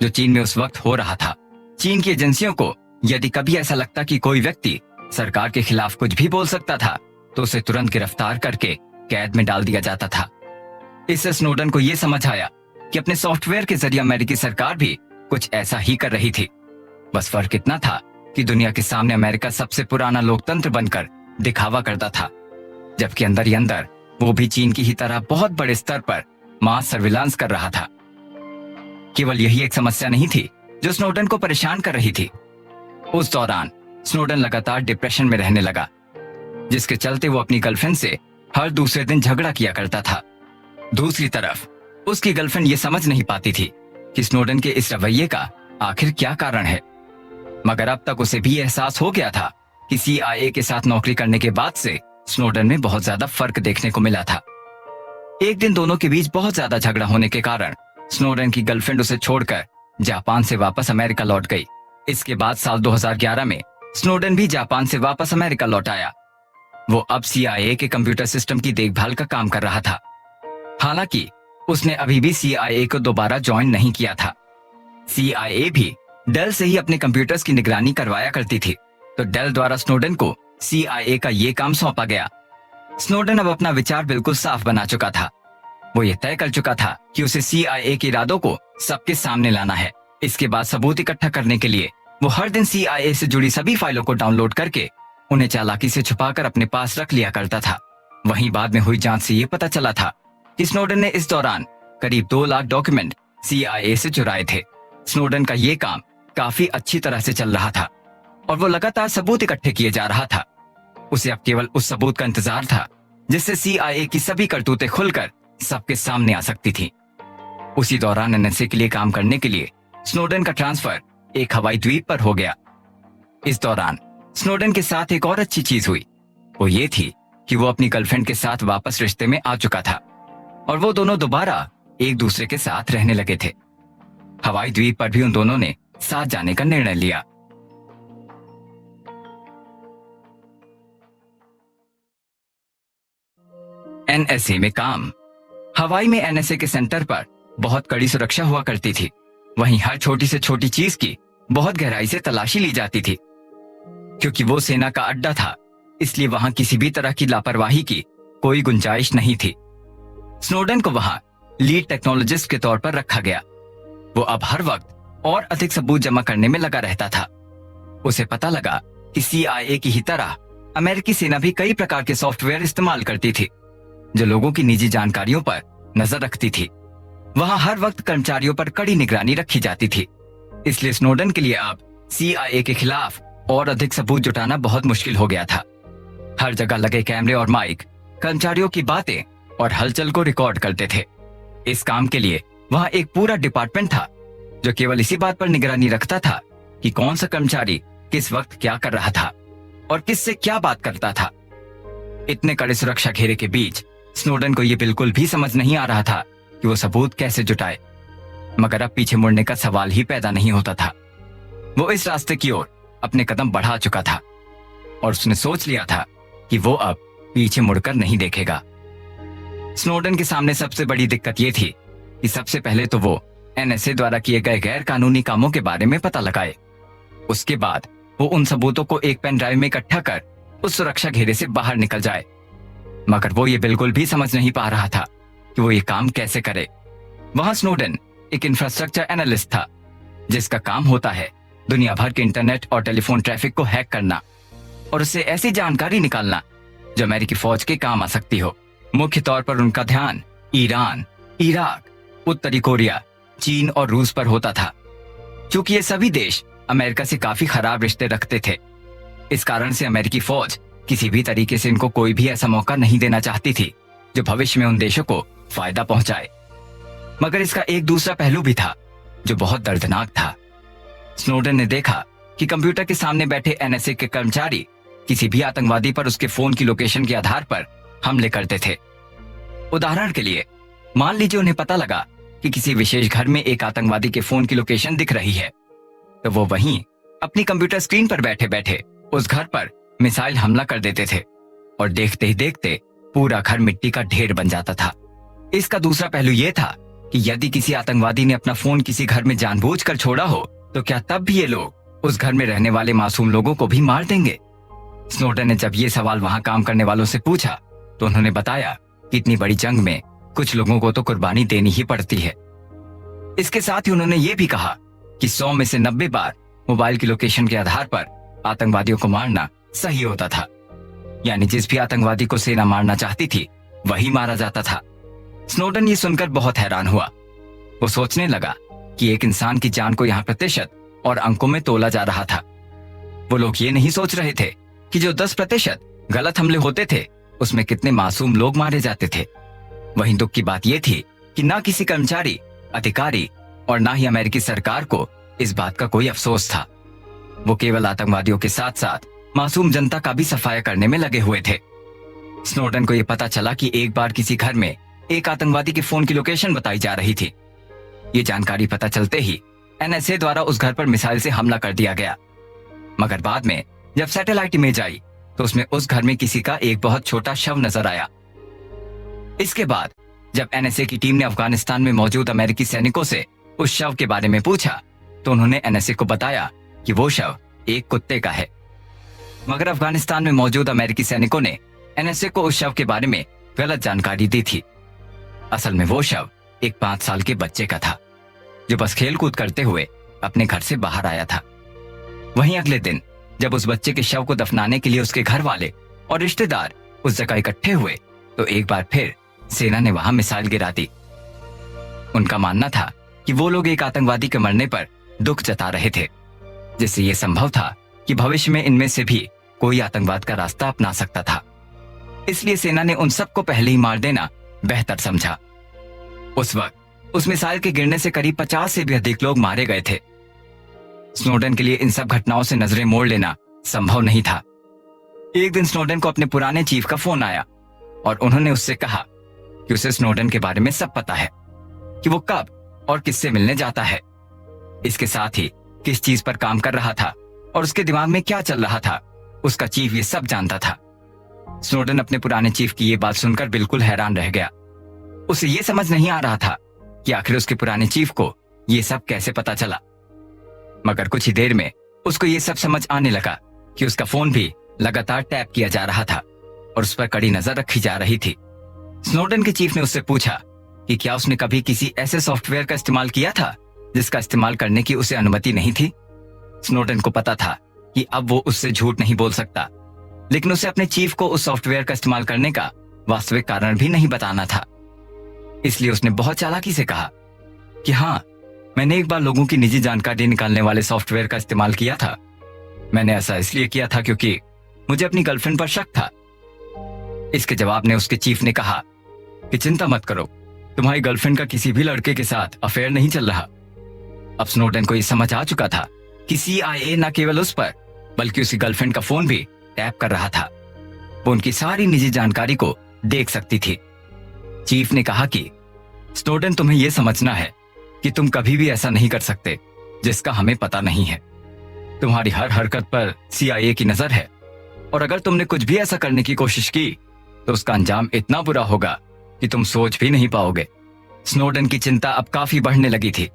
जो चीन में उस वक्त हो रहा था। चीन की एजेंसियों को यदि कभी ऐसा लगता कि कोई व्यक्ति सरकार के खिलाफ कुछ भी बोल सकता था तो उसे तुरंत गिरफ्तार करके कैद में डाल दिया जाता था। इससे स्नोडेन को यह समझ आया कि अपने सॉफ्टवेयर के जरिए अमेरिकी सरकार भी कुछ ऐसा ही कर रही थी। बस फर्क इतना था कि दुनिया के सामने अमेरिका सबसे पुराना लोकतंत्र बनकर दिखावा करता था, जबकि अंदर ही अंदर वो भी चीन की ही तरह बहुत बड़े स्तर पर मास सर्विलांस कर रहा था। केवल यही एक समस्या नहीं थी जो स्नोडेन को परेशान कर रही थी। उस दौरान स्नोडेन लगातार डिप्रेशन में रहने लगा, जिसके चलते वो अपनी गर्लफ्रेंड से हर दूसरे दिन झगड़ा किया करता था। दूसरी तरफ उसकी गर्लफ्रेंड ये समझ नहीं पाती थी कि स्नोडेन के इस रवैये का आखिर क्या कारण है, मगर अब तक उसे भी एहसास हो गया था कि CIA के साथ नौकरी करने के बाद से स्नोडेन में बहुत ज्यादा फर्क देखने को मिला था। एक दिन दोनों के बीच बहुत ज्यादा झगड़ा होने के कारण स्नोडेन की गर्लफ्रेंड उसे छोड़कर जापान से वापस अमेरिका लौट गई। इसके बाद साल 2011 में स्नोडेन भी जापान से वापस अमेरिका लौट आया। वो अब CIA के कंप्यूटर सिस्टम की देखभाल का काम कर रहा था। हालांकि उसने अभी भी CIA को दोबारा ज्वाइन नहीं किया था। CIA भी डेल से ही अपने कंप्यूटर्स की निगरानी करवाया करती थी, तो डेल द्वारा स्नोडेन को CIA का ये काम सौंपा गया। स्नोडेन अब अपना विचार बिल्कुल साफ बना चुका था। वो ये तय कर चुका था कि उसे CIA के इरादों को सबके सामने लाना है। इसके बाद सबूत इकट्ठा करने के लिए वो हर दिन CIA से जुड़ी सभी फाइलों को डाउनलोड करके उन्हें चालाकी से छुपाकर अपने पास रख लिया करता था। वहीं बाद में हुई जांच से ये पता चला था कि स्नोडेन ने इस दौरान करीब 2 लाख डॉक्यूमेंट CIA से चुराए थे। स्नोडेन का ये काम काफी अच्छी तरह से चल रहा था और वो लगातार सबूत इकट्ठे किए जा रहा था। उसे अब केवल उस सबूत का इंतजार था जिससे CIA की सभी करतूतें खुलकर सबके सामने आ सकती थी। उसी दौरान NSA के लिए काम करने के लिए स्नोडेन का ट्रांसफर एक हवाई द्वीप पर हो गया। इस दौरान स्नोडेन के साथ एक और अच्छी चीज हुई। वो ये थी कि वो अपनी गर्लफ्रेंड के साथ वापस रिश्ते में आ चुका था और वो दोनों दोबारा एक दूसरे के साथ रहने लगे थे। हवाई द्वीप पर भी उन दोनों ने साथ जाने का निर्णय लिया। एनएसए में काम। हवाई में एनएसए के सेंटर पर बहुत कड़ी सुरक्षा हुआ करती थी। वहीं हर छोटी से छोटी चीज की बहुत गहराई से तलाशी ली जाती थी। क्योंकि वो सेना का अड्डा था, इसलिए वहां किसी भी तरह की लापरवाही की कोई गुंजाइश नहीं थी। स्नोडेन को वहां लीड टेक्नोलॉजिस्ट के तौर पर रखा गया। वो अब हर वक्त और अधिक सबूत जमा करने में लगा रहता था। उसे पता लगा कि CIA की ही तरह अमेरिकी सेना भी कई प्रकार के सॉफ्टवेयर इस्तेमाल करती थी जो लोगों की निजी जानकारियों पर नजर रखती थी। वहां हर वक्त कर्मचारियों पर कड़ी निगरानी रखी जाती थी। इसलिए स्नोडेन के लिए अब CIA के खिलाफ और अधिक सबूत जुटाना बहुत मुश्किल हो गया था। हर जगह लगे कैमरे और माइक कर्मचारियों की बातें और हलचल को रिकॉर्ड करते थे। इस काम के लिए वहां एक पूरा डिपार्टमेंट था जो केवल इसी बात पर निगरानी रखता था कि कौन सा कर्मचारी किस वक्त क्या कर रहा था और किससे क्या बात करता था। इतने कड़े सुरक्षा घेरे के बीच स्नोडेन को यह बिल्कुल भी समझ नहीं आ रहा था कि वो सबूत कैसे जुटाए, मगर अब पीछे मुड़ने का सवाल ही पैदा नहीं होता था। वो इस रास्ते की ओर अपने कदम बढ़ा चुका था और उसने सोच लिया था कि वो अब पीछे मुड़कर नहीं देखेगा। स्नोडेन के सामने सबसे बड़ी दिक्कत ये थी कि सबसे पहले तो वो एनएसए द्वारा किए गए गैर कानूनी कामों के बारे में पता लगाए। उसके बाद वो उन सबूतों को एक पेन ड्राइव में इकट्ठा कर उस सुरक्षा घेरे से बाहर निकल जाए। मगर वो ये बिल्कुल भी समझ नहीं पा रहा था कि वो ये काम कैसे करे। वहां स्नोडेन एक इंफ्रास्ट्रक्चर एनालिस्ट था जिसका काम होता है दुनिया भर के इंटरनेट और टेलीफोन ट्रैफिक को हैक करना और उससे ऐसी जानकारी निकालना जो अमेरिकी फौज के काम आ सकती हो। मुख्य तौर पर उनका ध्यान ईरान, इराक, उत्तरी कोरिया, चीन और रूस पर होता था। क्योंकि ये सभी देश अमेरिका से काफी खराब रिश्ते रखते थे, इस कारण से अमेरिकी फौज किसी भी तरीके से इनको कोई भी ऐसा मौका नहीं देना चाहती थी जो भविष्य में उन देशों को फायदा पहुंचाए। मगर इसका एक दूसरा पहलू भी था जो बहुत दर्दनाक था। स्नोडेन ने देखा कि कंप्यूटर के सामने बैठे एनएसए के कर्मचारी किसी भी आतंकवादी पर उसके फोन की लोकेशन के आधार पर हमले करते थे। उदाहरण के लिए मान लीजिए उन्हें पता लगा कि किसी विशेष घर में एक आतंकवादी के फोन की लोकेशन दिख रही है, तो वो वहीं अपनी कंप्यूटर स्क्रीन पर बैठे बैठे उस घर पर मिसाइल हमला कर देते थे और देखते ही देखते पूरा घर मिट्टी का ढेर बन जाता था। इसका दूसरा पहलू यह था कि यदि किसी आतंकवादी ने अपना फोन किसी घर में जानबूझकर छोड़ा हो तो क्या तब भी ये लोग उस घर में रहने वाले मासूम लोगों को भी मार देंगे? स्नोडेन ने जब ये सवाल वहां काम करने वालों से पूछा तो उन्होंने बताया कि इतनी बड़ी जंग में कुछ लोगों को तो कुर्बानी देनी ही पड़ती है। इसके साथ ही उन्होंने ये भी कहा कि 100 में से 90 बार मोबाइल की लोकेशन के आधार पर आतंकवादियों को मारना सही होता था। यानी जिस भी आतंकवादी को सेना मारना चाहती थी वही मारा जाता था। स्नोडेन ये सुनकर बहुत हैरान हुआ। वो सोचने लगा कि एक इंसान की जान को यहाँ प्रतिशत और अंकों में तोला जा रहा था। वो लोग ये नहीं सोच रहे थे कि जो 10% गलत हमले होते थे उसमें कितने मासूम लोग मारे जाते थे। वहीं दुख की बात यह थी कि ना किसी कर्मचारी, अधिकारी और ना ही अमेरिकी सरकार को इस बात का कोई अफसोस था। वो केवल आतंकवादियों के साथ साथ मासूम जनता का भी सफाया करने में लगे हुए थे। स्नोडेन को यह पता चला कि एक बार किसी घर में एक आतंकवादी के फोन की लोकेशन बताई जा रही थी। ये जानकारी पता चलते ही एनएसए द्वारा उस घर पर मिसाइल से हमला कर दिया गया। मगर बाद में जब सैटेलाइट इमेज आई तो उसमें उस घर में किसी का एक बहुत छोटा शव नजर आया। इसके बाद जब एनएसए की टीम ने अफगानिस्तान में मौजूद अमेरिकी सैनिकों से उस शव के बारे में पूछा तो उन्होंने एनएसए को बताया कि वो शव एक कुत्ते का है। मगर अफगानिस्तान में मौजूद अमेरिकी सैनिकों ने एनएसए को उस शव के बारे में गलत जानकारी दी थी। असल में वो शव एक 5 साल के बच्चे का था जो बस खेल कूद करते हुए अपने घर से बाहर आया था। वहीं अगले दिन जब उस बच्चे के शव को दफनाने के लिए उसके घर वाले और रिश्तेदार उस जगह इकट्ठे हुए तो एक बार फिर सेना ने वहां मिसाइल गिरा दी। उनका मानना था कि वो लोग एक आतंकवादी के मरने पर दुख जता रहे थे, जिससे यह संभव था कि भविष्य में इनमें से भी कोई आतंकवाद का रास्ता अपना सकता था। इसलिए सेना ने उन सबको पहले ही मार देना बेहतर समझा। उस वक्त उस मिसाइल के गिरने से करीब 50 से भी अधिक लोग मारे गए थे। स्नोडेन के लिए इन सब घटनाओं से नजरें मोड़ लेना संभव नहीं था, एक दिन स्नोडन को अपने पुराने चीफ का फोन आया और उन्होंने उससे कहा कि उसे स्नोडन के बारे में सब पता है, कि वो कब और किससे मिलने जाता है, इसके साथ ही किस चीज पर काम कर रहा था और उसके दिमाग में क्या चल रहा था। उसका चीफ ये सब जानता था। स्नोडन अपने पुराने चीफ की ये बात सुनकर बिल्कुल हैरान रह गया। उसे ये समझ नहीं आ रहा था कि आखिर उसके पुराने चीफ को ये सब कैसे पता चला। मगर कुछ ही देर में उसको ये सब समझ आने लगा कि उसका फोन भी लगातार टैप किया जा रहा था और उस पर कड़ी नजर रखी जा रही थी। स्नोडन के चीफ ने उससे पूछा कि क्या उसने कभी किसी ऐसे सॉफ्टवेयर का इस्तेमाल किया था जिसका इस्तेमाल करने की उसे अनुमति नहीं थी। स्नोडन को पता था कि अब वो उससे झूठ नहीं बोल सकता, लेकिन उसे अपने चीफ को उस सॉफ्टवेयर का इस्तेमाल करने का वास्तविक कारण भी नहीं बताना था। इसलिए उसने बहुत चालाकी से कहा कि हाँ, मैंने एक बार लोगों की निजी जानकारी निकालने वाले सॉफ्टवेयर का इस्तेमाल किया था। मैंने ऐसा इसलिए किया था क्योंकि मुझे अपनी गर्लफ्रेंड पर शक था। इसके जवाब में उसके चीफ ने कहा कि चिंता मत करो, तुम्हारी गर्लफ्रेंड का किसी भी लड़के के साथ अफेयर नहीं चल रहा। अब स्नोडन को यह समझ आ चुका था कि CIA न केवल उस पर बल्कि उसकी गर्लफ्रेंड का फोन भी टैप कर रहा था। वो उनकी सारी निजी जानकारी को देख सकती थी। चीफ ने कहा कि स्नोडन, तुम्हें यह समझना है कि तुम कभी भी ऐसा नहीं कर सकते जिसका हमें पता नहीं है। तुम्हारी हर हरकत पर CIA की नजर है और अगर तुमने कुछ भी ऐसा करने की कोशिश की तो उसका अंजाम इतना बुरा होगा कि तुम सोच भी नहीं पाओगे। स्नोडन की चिंता अब काफी बढ़ने लगी थी,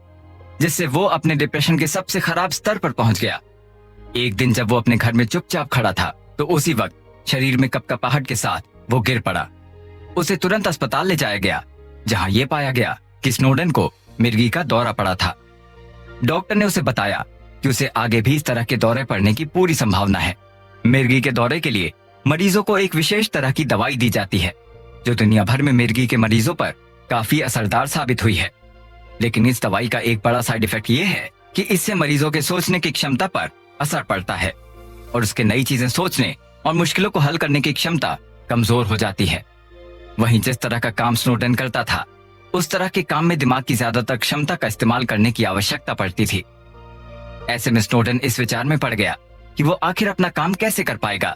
जिससे वो अपने डिप्रेशन के सबसे खराब स्तर पर पहुंच गया। एक दिन जब वो अपने घर में चुपचाप खड़ा था तो उसी वक्त शरीर में कपकपाहट के साथ वो गिर पड़ा। उसे तुरंत अस्पताल ले जाया गया, जहां ये पाया गया कि स्नोडन को मिर्गी का दौरा पड़ा था। डॉक्टर ने उसे बताया कि उसे आगे भी इस तरह के दौरे पड़ने की पूरी संभावना है। मिर्गी के दौरे के लिए मरीजों को एक विशेष तरह की दवाई दी जाती है, जो दुनिया भर में मिर्गी के मरीजों पर काफी असरदार साबित हुई है। लेकिन इस दवाई का एक बड़ा साइड इफेक्ट ये है कि इससे मरीजों के सोचने की क्षमता पर असर पड़ता है और उसके नई चीजें सोचने और मुश्किलों को हल करने की क्षमता कमजोर हो जाती है। वहीं जिस तरह का काम स्नोडन करता था, उस तरह के काम में दिमाग की ज्यादातर क्षमता का इस्तेमाल करने की आवश्यकता पड़ती थी। ऐसे में स्नोडन इस विचार में पड़ गया कि वो आखिर अपना काम कैसे कर पाएगा।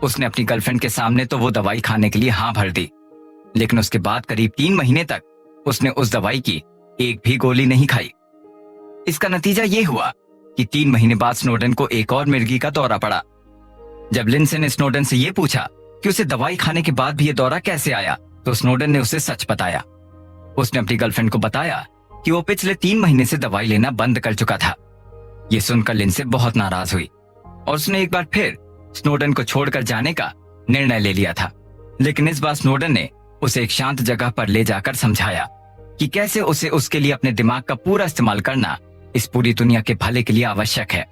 उसने अपनी गर्लफ्रेंड के सामने तो वो दवाई खाने के लिए हाँ भर दी, लेकिन उसके बाद करीब 3 महीने तक उसने उस दवाई की एक भी गोली नहीं खाई। इसका नतीजा ये हुआ कि 3 महीने बाद स्नोडन को एक और मिर्गी का दौरा पड़ा। जब लिंडसे ने स्नोडन से ये पूछा कि उसे दवाई खाने के बाद भी ये दौरा कैसे आया, तो स्नोडन ने उसे सच बताया। उसने अपनी गर्लफ्रेंड को बताया कि वो पिछले 3 महीने से दवाई लेना बंद कर चुका था। ये सुनकर लिंडसे बहुत नाराज हुई और उसने एक बार फिर स्नोडन को छोड़कर जाने का निर्णय ले लिया था। लेकिन इस बार स्नोडन ने उसे एक शांत जगह पर ले जाकर समझाया कि कैसे उसे उसके लिए अपने दिमाग का पूरा इस्तेमाल करना इस पूरी दुनिया के भले के लिए आवश्यक है।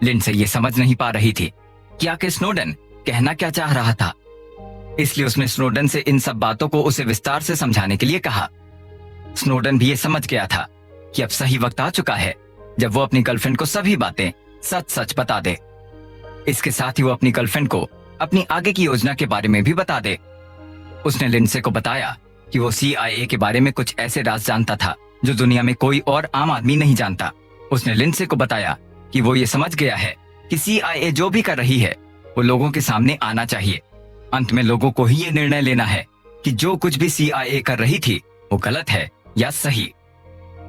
लिंडसे ये समझ नहीं पा रही थी कि आखिर स्नोडन कहना क्या चाह रहा था, इसलिए उसने स्नोडन से इन सब बातों को उसे विस्तार से समझाने के लिए कहा। स्नोडन भी ये समझ गया था कि अब सही वक्त आ चुका है जब वो अपनी गर्लफ्रेंड को सभी बातें सच सच बता दे। इसके साथ ही वो अपनी गर्लफ्रेंड को अपनी आगे की योजना के बारे में भी बता दे। उसने लिंडसे को बताया कि वो CIA के बारे में कुछ ऐसे राज जानता था जो दुनिया में कोई और आम आदमी नहीं जानता। उसने लिंडसे को बताया कि वो ये समझ गया है कि CIA जो भी कर रही है वो लोगों के सामने आना चाहिए। अंत में लोगों को ही ये निर्णय लेना है कि जो कुछ भी CIA कर रही थी वो गलत है या सही।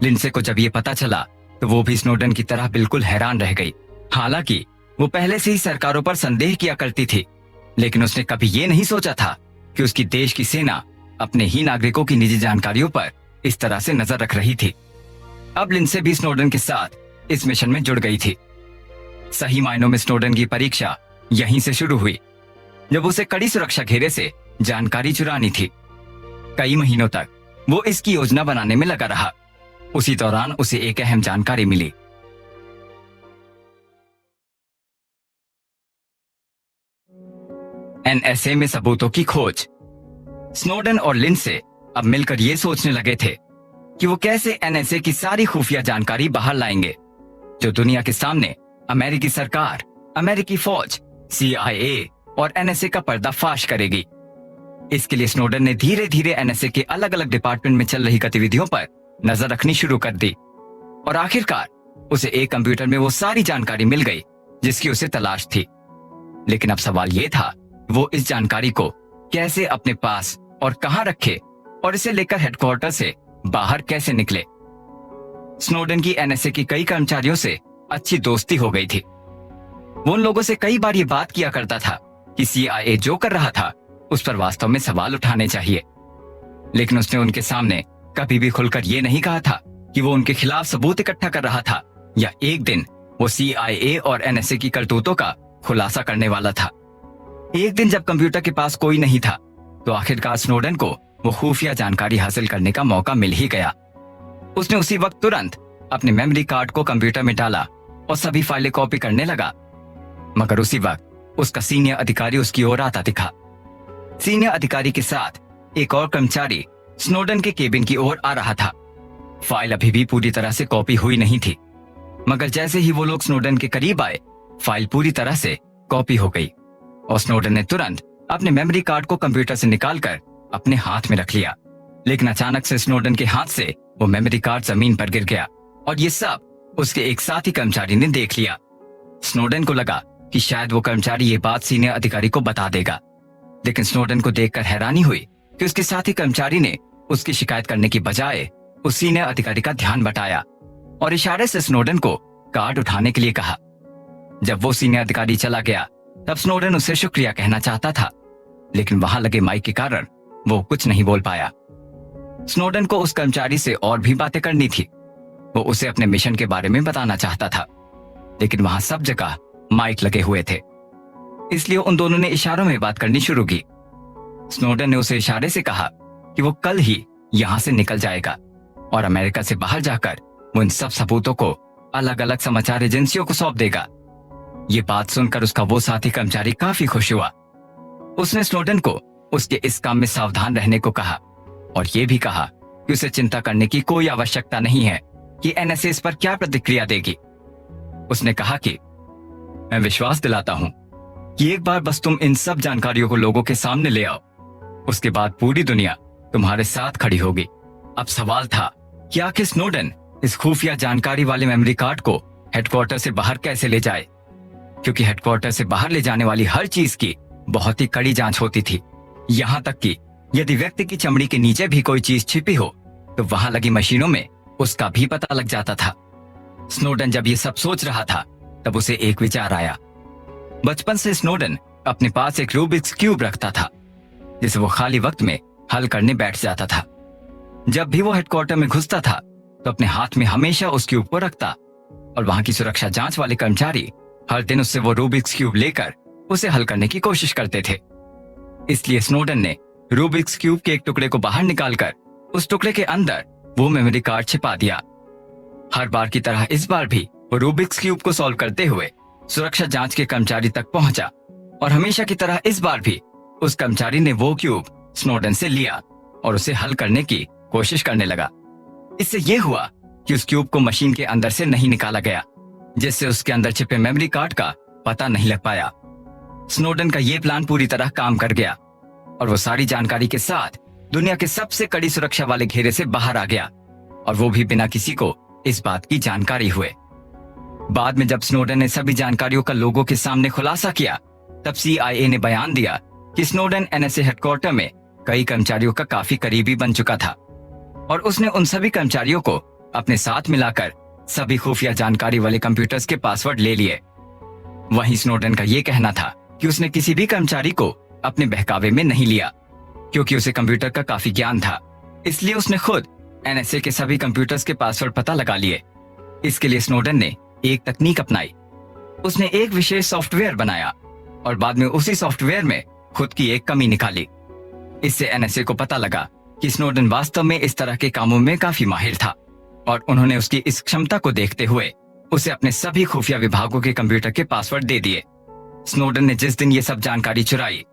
लिंडसे को जब ये पता चला तो वो भी स्नोडन की तरह बिल्कुल हैरान रह गई। हालांकि वो पहले से ही सरकारों पर संदेह किया करती थी, लेकिन उसने कभी ये नहीं सोचा था कि उसकी देश की सेना अपने ही नागरिकों की निजी जानकारियों पर इस तरह से नजर रख रही थी। अब लिंडसे भी स्नोडन के साथ इस मिशन में जुड़ गई थी। सही मायनों में स्नोडन की परीक्षा यहीं से शुरू हुई, जब उसे कड़ी सुरक्षा घेरे से जानकारी चुरानी थी। कई महीनों तक वो इसकी योजना बनाने में लगा रहा। उसी दौरान उसे एक अहम जानकारी मिली। NSA में सबूतों की खोज। स्नोडन और लिंडसे अब मिलकर ये सोचने लगे थे कि वो कैसे NSA की सारी खुफिया जानकारी बाहर लाएंगे, जो दुनिया के सामने अमेरिकी सरकार, अमेरिकी फौज, CIA और NSA का पर्दाफाश करेगी। इसके लिए स्नोडन ने धीरे धीरे NSA के अलग अलग डिपार्टमेंट में चल रही गतिविधियों पर नजर रखनी शुरू कर दी और आखिरकार उसे एक कंप्यूटर में वो सारी जानकारी मिल गई जिसकी उसे तलाश थी। लेकिन अब सवाल ये था वो इस जानकारी को कैसे अपने पास और कहां रखे और इसे लेकर हेडक्वार्टर से बाहर कैसे निकले। स्नोडेन की एनएसए की कई कर्मचारियों से अच्छी दोस्ती हो गई थी। वो उन लोगों से कई बार ये बात किया करता था कि CIA जो कर रहा था उस पर वास्तव में सवाल उठाने चाहिए, लेकिन उसने उनके सामने कभी भी खुलकर ये नहीं कहा था कि वो उनके खिलाफ सबूत इकट्ठा कर रहा था या एक दिन वो CIA और NSA की करतूतों का खुलासा करने वाला था। एक दिन जब कंप्यूटर के पास कोई नहीं था तो आखिरकार स्नोडेन को वो खुफिया जानकारी हासिल करने का मौका मिल ही गया। उसने उसी वक्त तुरंत अपने मेमोरी कार्ड को कंप्यूटर में डाला और सभी फाइलें कॉपी करने लगा। मगर उसी वक्त उसका सीनियर अधिकारी उसकी ओर आता दिखा। सीनियर अधिकारी के साथ एक और कर्मचारी स्नोडेन के केबिन की ओर आ रहा था। फाइल अभी भी पूरी तरह से कॉपी हुई नहीं थी, मगर जैसे ही वो लोग स्नोडेन के करीब आए फाइल पूरी तरह से कॉपी हो गई और स्नोडेन ने तुरंत अपने मेमोरी कार्ड को कंप्यूटर से निकालकर अपने हाथ में रख लिया। लेकिन अचानक से स्नोडेन के हाथ से वो मेमोरी कार्ड जमीन पर गिर गया और ये सब उसके एक साथी कर्मचारी ने देख लिया। स्नोडेन को लगा कि शायद वो कर्मचारी ये बात सीनियर अधिकारी को बता देगा, लेकिन स्नोडेन को देखकर हैरानी हुई कि उसके साथी कर्मचारी ने उसकी शिकायत करने की बजाय उस सीनियर अधिकारी का ध्यान बटाया और इशारे से स्नोडेन को कार्ड उठाने के लिए कहा। जब वो सीनियर अधिकारी चला गया तब स्नोडेन उसे शुक्रिया कहना चाहता था, लेकिन वहां लगे माइक के कारण वो कुछ नहीं बोल पाया। स्नोडेन को उस कर्मचारी से और भी बातें करनी थी। वो उसे अपने मिशन के बारे में बताना चाहता था, लेकिन वहां सब जगह माइक लगे हुए थे, इसलिए उन दोनों ने इशारों में बात करनी शुरू की। स्नोडेन ने उसे इशारे से कहा कि वो कल ही यहां से निकल जाएगा और अमेरिका से बाहर जाकर वो इन सब सबूतों को अलग अलग समाचार एजेंसियों को सौंप देगा। ये बात सुनकर उसका वो साथी कर्मचारी काफी खुश हुआ। उसने स्नोडेन को उसके इस काम में सावधान रहने को कहा और ये भी कहा कि उसे चिंता करने की कोई आवश्यकता नहीं है कि NSA इस पर क्या प्रतिक्रिया देगी। उसने कहा कि मैं विश्वास दिलाता हूं कि एक बार बस तुम इन सब जानकारियों को लोगों के सामने ले आओ, उसके बाद पूरी दुनिया तुम्हारे साथ खड़ी होगी। अब सवाल था कि आखिर स्नोडेन इस खुफिया जानकारी वाले मेमोरी कार्ड को हेडक्वार्टर से बाहर कैसे ले जाए, क्योंकि हेडक्वार्टर से बाहर ले जाने वाली हर चीज की बहुत ही कड़ी जांच होती थी। यहाँ तक कि यदि व्यक्ति की चमड़ी के नीचे भी कोई चीज छिपी हो तो वहां लगी मशीनों में उसका भी पता लग जाता था। स्नोडेन जब ये सब सोच रहा था तब उसे एक विचार आया। बचपन से स्नोडेन अपने पास एक रूबिक्स क्यूब रखता था, जिसे वो खाली वक्त में हल करने बैठ जाता था। जब भी वो हेडक्वार्टर में घुसता था तो अपने हाथ में हमेशा उस क्यूब को रखता और वहां की सुरक्षा जांच वाले कर्मचारी हर दिन उससे वो रूबिक्स क्यूब लेकर उसे हल करने की कोशिश करते थे। इसलिए स्नोडेन ने रूबिक्स क्यूब के एक टुकड़े को बाहर निकालकर उस टुकड़े के अंदर वो मेमोरी कार्ड छिपा दिया। हर बार की तरह इस बार भी वो रूबिक्स क्यूब को सॉल्व करते हुए सुरक्षा जांच के कर्मचारी तक पहुंचा और हमेशा की तरह इस बार भी उस कर्मचारी ने वो क्यूब स्नोडेन से लिया और उसे हल करने की कोशिश करने लगा। इससे यह हुआ कि उस क्यूब को मशीन के अंदर से नहीं निकाला गया, जिससे उसके अंदर छिपे मेमोरी कार्ड का पता नहीं लग पाया। स्नोडेन का यह प्लान पूरी तरह काम कर गया और वो सारी जानकारी के साथ दुनिया के सबसे कड़ी सुरक्षा वाले घेरे से बाहर आ गया, और वो भी बिना किसी को इस बात की जानकारी हुए। बाद में जब स्नोडेन ने सभी जानकारियों का लोगों के सामने खुलासा किया तब CIA ने बयान दिया कि स्नोडेन NSA हेडक्वार्टर में कई कर्मचारियों का काफी करीबी बन चुका था और उसने उन सभी कर्मचारियों को अपने साथ मिलाकर सभी खुफिया जानकारी वाले कंप्यूटर्स के पासवर्ड ले लिए। वहीं स्नोडेन का यह कहना था कि उसने किसी भी कर्मचारी को अपने बहकावे में नहीं लिया, क्योंकि उसे कंप्यूटर का काफी ज्ञान था। इसलिए उसने खुद NSA के सभी कंप्यूटर्स के पासवर्ड पता लगा लिए। इसके लिए स्नोडेन ने एक तकनीक अपनाई। उसने एक विशेष सॉफ्टवेयर बनाया और बाद में उसी सॉफ्टवेयर में खुद की एक कमी निकाली। इससे NSA को पता लगा कि स्नोडेन वास्तव में इस तरह के कामों में काफी माहिर था और उन्होंने उसकी इस क्षमता को देखते हुए उसे अपने सभी खुफिया विभागों के कंप्यूटर के पासवर्ड दे दिए। स्नोडेन ने जिस दिन ये सब जानकारी चुराई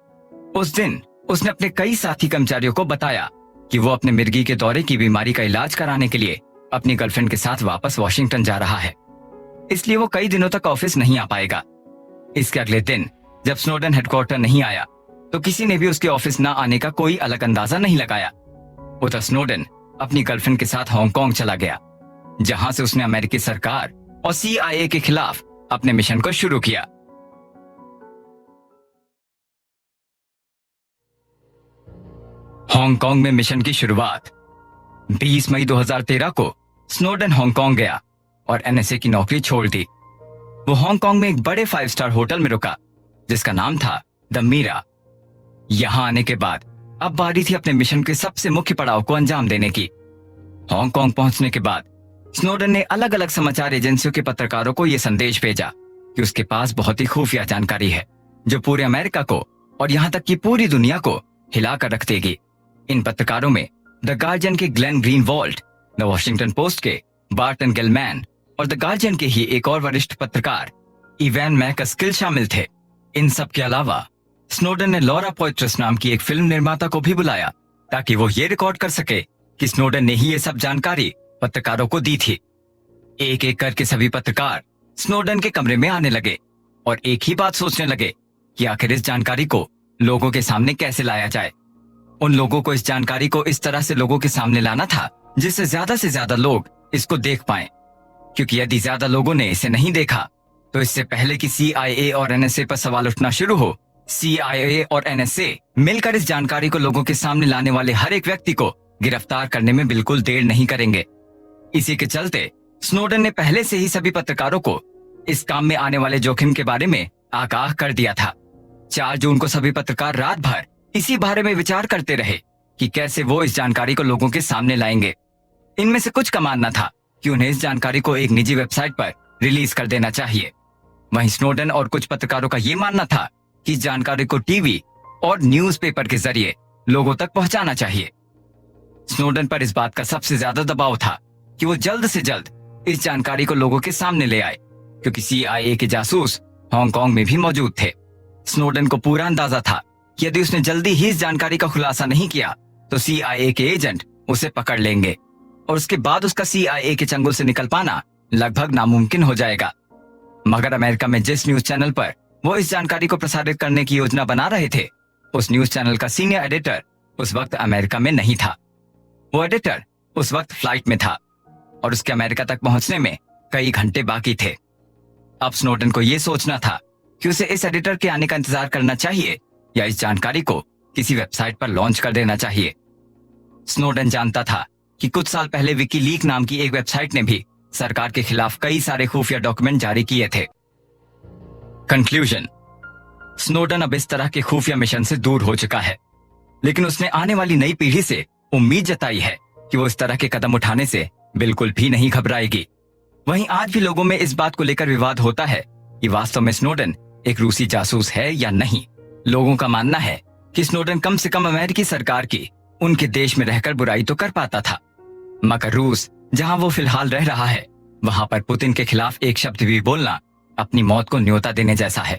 उस दिन उसने अपने कई साथी कर्मचारियों को बताया कि वो अपने मिर्गी के दौरे की बीमारी का इलाज कराने के लिए अपनी गर्लफ्रेंड के साथ वापस वॉशिंगटन जा रहा है, इसलिए वो कई दिनों तक ऑफिस नहीं आ पाएगा। इसके अगले दिन जब स्नोडेन हेडक्वार्टर नहीं आया तो किसी ने भी उसके ऑफिस न आने का कोई अलग अंदाजा नहीं लगाया। उधर स्नोडेन अपनी गर्लफ्रेंड के साथ हांगकांग चला गया, जहां से उसने अमेरिकी सरकार और CIA के खिलाफ अपने मिशन को शुरू किया। हांगकांग में मिशन की शुरुआत। 20 मई 2013 को स्नोडन हांगकांग गया और एनएसए की नौकरी छोड़ दी। वो हांगकांग में एक बड़े 5 स्टार होटल में रुका जिसका नाम था द मीरा। यहां आने के बाद अब बारी थी अपने मिशन के सबसे मुख्य पड़ाव को अंजाम देने की। हांगकांग पहुंचने के बाद स्नोडन ने अलग अलग समाचार एजेंसियों के पत्रकारों को यह संदेश भेजा कि उसके पास बहुत ही खुफिया जानकारी है जो पूरे अमेरिका को और यहां तक कि पूरी दुनिया को हिलाकर रख देगी। इन पत्रकारों में द गार्जियन के ग्लेन ग्रीनवॉल्ट, द वॉशिंगटन पोस्ट के बार्टन गिलमैन और द गार्जियन के ही एक और वरिष्ठ पत्रकार इवैन मैकस्किल शामिल थे। इन सब के अलावा स्नोडन ने लॉरा पोइट्रस नाम की एक फिल्म निर्माता को भी बुलाया ताकि वो ये रिकॉर्ड कर सके कि स्नोडन ने ही ये सब जानकारी पत्रकारों को दी थी। एक एक करके सभी पत्रकार स्नोडन के कमरे में आने लगे और एक ही बात सोचने लगे कि आखिर इस जानकारी को लोगों के सामने कैसे लाया जाए। उन लोगों को इस जानकारी को इस तरह से लोगों के सामने लाना था जिससे से ज्यादा लोग इसको देख पाएं, क्योंकि यदि ज्यादा लोगों ने इसे नहीं देखा तो इससे पहले कि CIA और NSA पर सवाल उठना शुरू हो, CIA और NSA मिलकर इस जानकारी को लोगों के सामने लाने वाले हर एक व्यक्ति को गिरफ्तार करने में बिल्कुल देर नहीं करेंगे। इसी के चलते स्नोडन ने पहले से ही सभी पत्रकारों को इस काम में आने वाले जोखिम के बारे में आगाह कर दिया था। 4 जून को सभी पत्रकार रात भर इसी बारे में विचार करते रहे कि कैसे वो इस जानकारी को लोगों के सामने लाएंगे। इनमें से कुछ का मानना था कि उन्हें इस जानकारी को एक निजी वेबसाइट पर रिलीज कर देना चाहिए। वहीं स्नोडन और कुछ पत्रकारों का ये मानना था कि इस जानकारी को टीवी और न्यूज़पेपर के जरिए लोगों तक पहुंचाना चाहिए। स्नोडन पर इस बात का सबसे ज्यादा दबाव था कि वो जल्द से जल्द इस जानकारी को लोगों के सामने ले आए, क्योंकि CIA के जासूस हांगकांग में भी मौजूद थे। स्नोडन को पूरा अंदाजा था कि यदि उसने जल्दी ही इस जानकारी का खुलासा नहीं किया तो CIA के एजेंट उसे पकड़ लेंगे और उसके बाद उसका CIA के चंगुल से निकल पाना लगभग नामुमकिन हो जाएगा। मगर अमेरिका में जिस न्यूज चैनल पर वो इस जानकारी को प्रसारित करने की योजना बना रहे थे, उस न्यूज चैनल का सीनियर एडिटर उस वक्त अमेरिका में नहीं था। वो एडिटर उस वक्त फ्लाइट में था और उसके अमेरिका तक पहुंचने में कई घंटे बाकी थे। अब स्नोडन को यह सोचना था कि उसे इस एडिटर के आने का इंतजार करना चाहिए या इस जानकारी को किसी वेबसाइट पर लॉन्च कर देना चाहिए। स्नोडन जानता था कि कुछ साल पहले विकीलीक नाम की एक वेबसाइट ने भी सरकार के खिलाफ कई सारे खुफिया डॉक्यूमेंट जारी किए थे। कंक्लूजन, स्नोडन अब इस तरह के खुफिया मिशन से दूर हो चुका है, लेकिन उसने आने वाली नई पीढ़ी से उम्मीद जताई है कि वो इस तरह के कदम उठाने से बिल्कुल भी नहीं घबराएगी। वहीं आज भी लोगों में इस बात को लेकर विवाद होता है कि वास्तव में स्नोडन एक रूसी जासूस है या नहीं। लोगों का मानना है कि स्नोडन कम से कम अमेरिकी सरकार की उनके देश में रहकर बुराई तो कर पाता था, मगर रूस जहां वो फिलहाल रह रहा है वहां पर पुतिन के खिलाफ एक शब्द भी बोलना अपनी मौत को न्योता देने जैसा है।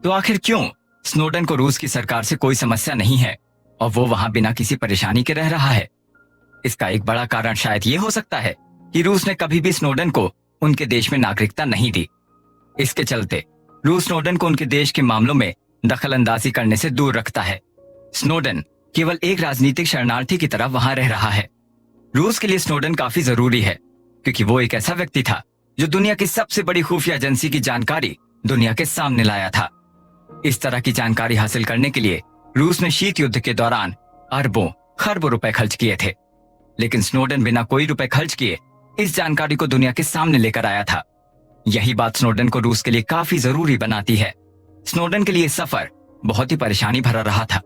तो आखिर क्यों स्नोडन को रूस की सरकार से कोई समस्या नहीं है और वो वहां बिना किसी परेशानी के रह रहा है? इसका एक बड़ा कारण शायद ये हो सकता है कि रूस ने कभी भी स्नोडन को उनके देश में नागरिकता नहीं दी। इसके चलते रूस स्नोडन को उनके देश के मामलों में दखल अंदाजी करने से दूर रखता है। स्नोडन केवल एक राजनीतिक शरणार्थी की तरह वहां रह रहा है। रूस के लिए स्नोडन काफी जरूरी है क्योंकि वो एक ऐसा व्यक्ति था जो दुनिया की सबसे बड़ी खुफिया एजेंसी की जानकारी दुनिया के सामने लाया था। इस तरह की जानकारी हासिल करने के लिए रूस ने शीत युद्ध के दौरान अरबों खरबों रुपए खर्च किए थे, लेकिन स्नोडन बिना कोई रुपए खर्च किए इस जानकारी को दुनिया के सामने लेकर आया था। यही बात स्नोडन को रूस के लिए काफी जरूरी बनाती है। स्नोडन के लिए सफर बहुत ही परेशानी भरा रहा था।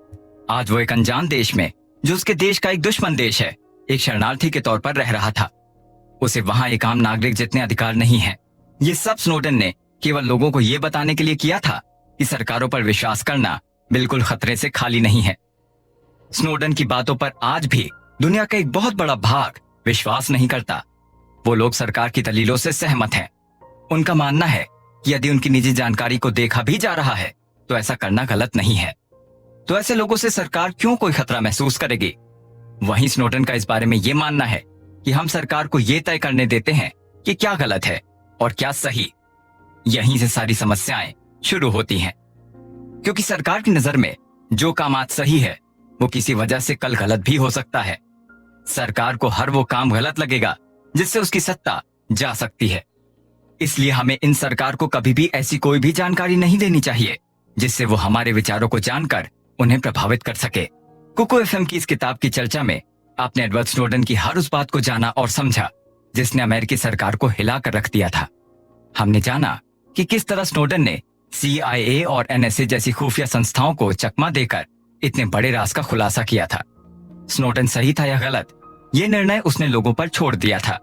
आज वो एक अनजान देश में, जो उसके देश का एक दुश्मन देश है, एक शरणार्थी के तौर पर रह रहा था। उसे वहां एक आम नागरिक जितने अधिकार नहीं है। ये सब स्नोडन ने केवल लोगों को यह बताने के लिए किया था कि सरकारों पर विश्वास करना बिल्कुल खतरे से खाली नहीं है। स्नोडन की बातों पर आज भी दुनिया का एक बहुत बड़ा भाग विश्वास नहीं करता। वो लोग सरकार की दलीलों से सहमत हैं। उनका मानना है कि यदि उनकी निजी जानकारी को देखा भी जा रहा है तो ऐसा करना गलत नहीं है। तो ऐसे लोगों से सरकार क्यों कोई खतरा महसूस करेगी? वहीं स्नोडन का इस बारे में यह मानना है कि हम सरकार को यह तय करने देते हैं कि क्या गलत है और क्या सही। यहीं से सारी समस्याएं शुरू होती हैं, क्योंकि सरकार की नजर में जो काम आज सही है वो किसी वजह से कल गलत भी हो सकता है। सरकार को हर वो काम गलत लगेगा जिससे उसकी सत्ता जा सकती है। इसलिए हमें इन सरकार को कभी भी ऐसी कोई भी जानकारी नहीं देनी चाहिए जिससे वो हमारे विचारों को जानकर उन्हें प्रभावित कर सके। कुकू एफएम की इस किताब की चर्चा में आपने एडवर्ड स्नोडन की हर उस बात को जाना और समझा जिसने अमेरिकी सरकार को हिला कर रख दिया था। हमने जाना कि किस तरह स्नोडन ने CIA और NSA जैसी खुफिया संस्थाओं को चकमा देकर इतने बड़े राज का खुलासा किया था। स्नोडन सही था या गलत, ये निर्णय उसने लोगों पर छोड़ दिया था।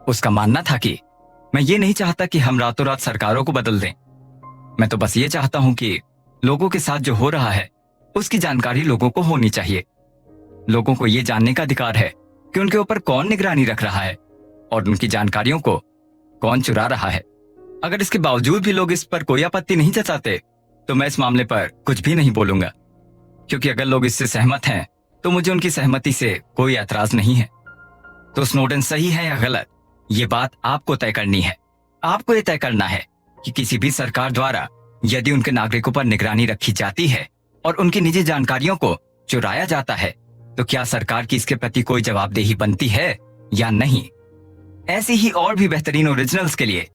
उसका मानना था कि मैं ये नहीं चाहता कि हम रातों रात सरकारों को बदल दें। मैं तो बस ये चाहता हूं कि लोगों के साथ जो हो रहा है उसकी जानकारी लोगों को होनी चाहिए। लोगों को ये जानने का अधिकार है कि उनके ऊपर कौन निगरानी रख रहा है और उनकी जानकारियों को कौन चुरा रहा है। अगर इसके बावजूद भी लोग इस पर कोई आपत्ति नहीं जताते तो मैं इस मामले पर कुछ भी नहीं बोलूंगा, क्योंकि अगर लोग इससे सहमत हैं तो मुझे उनकी सहमति से कोई ऐतराज नहीं है। तो स्नोडन सही है या गलत, ये बात आपको तय करनी है। आपको ये तय करना है कि किसी भी सरकार द्वारा यदि उनके नागरिकों पर निगरानी रखी जाती है और उनकी निजी जानकारियों को चुराया जाता है तो क्या सरकार की इसके प्रति कोई जवाबदेही बनती है या नहीं। ऐसी ही और भी बेहतरीन ओरिजिनल्स के लिए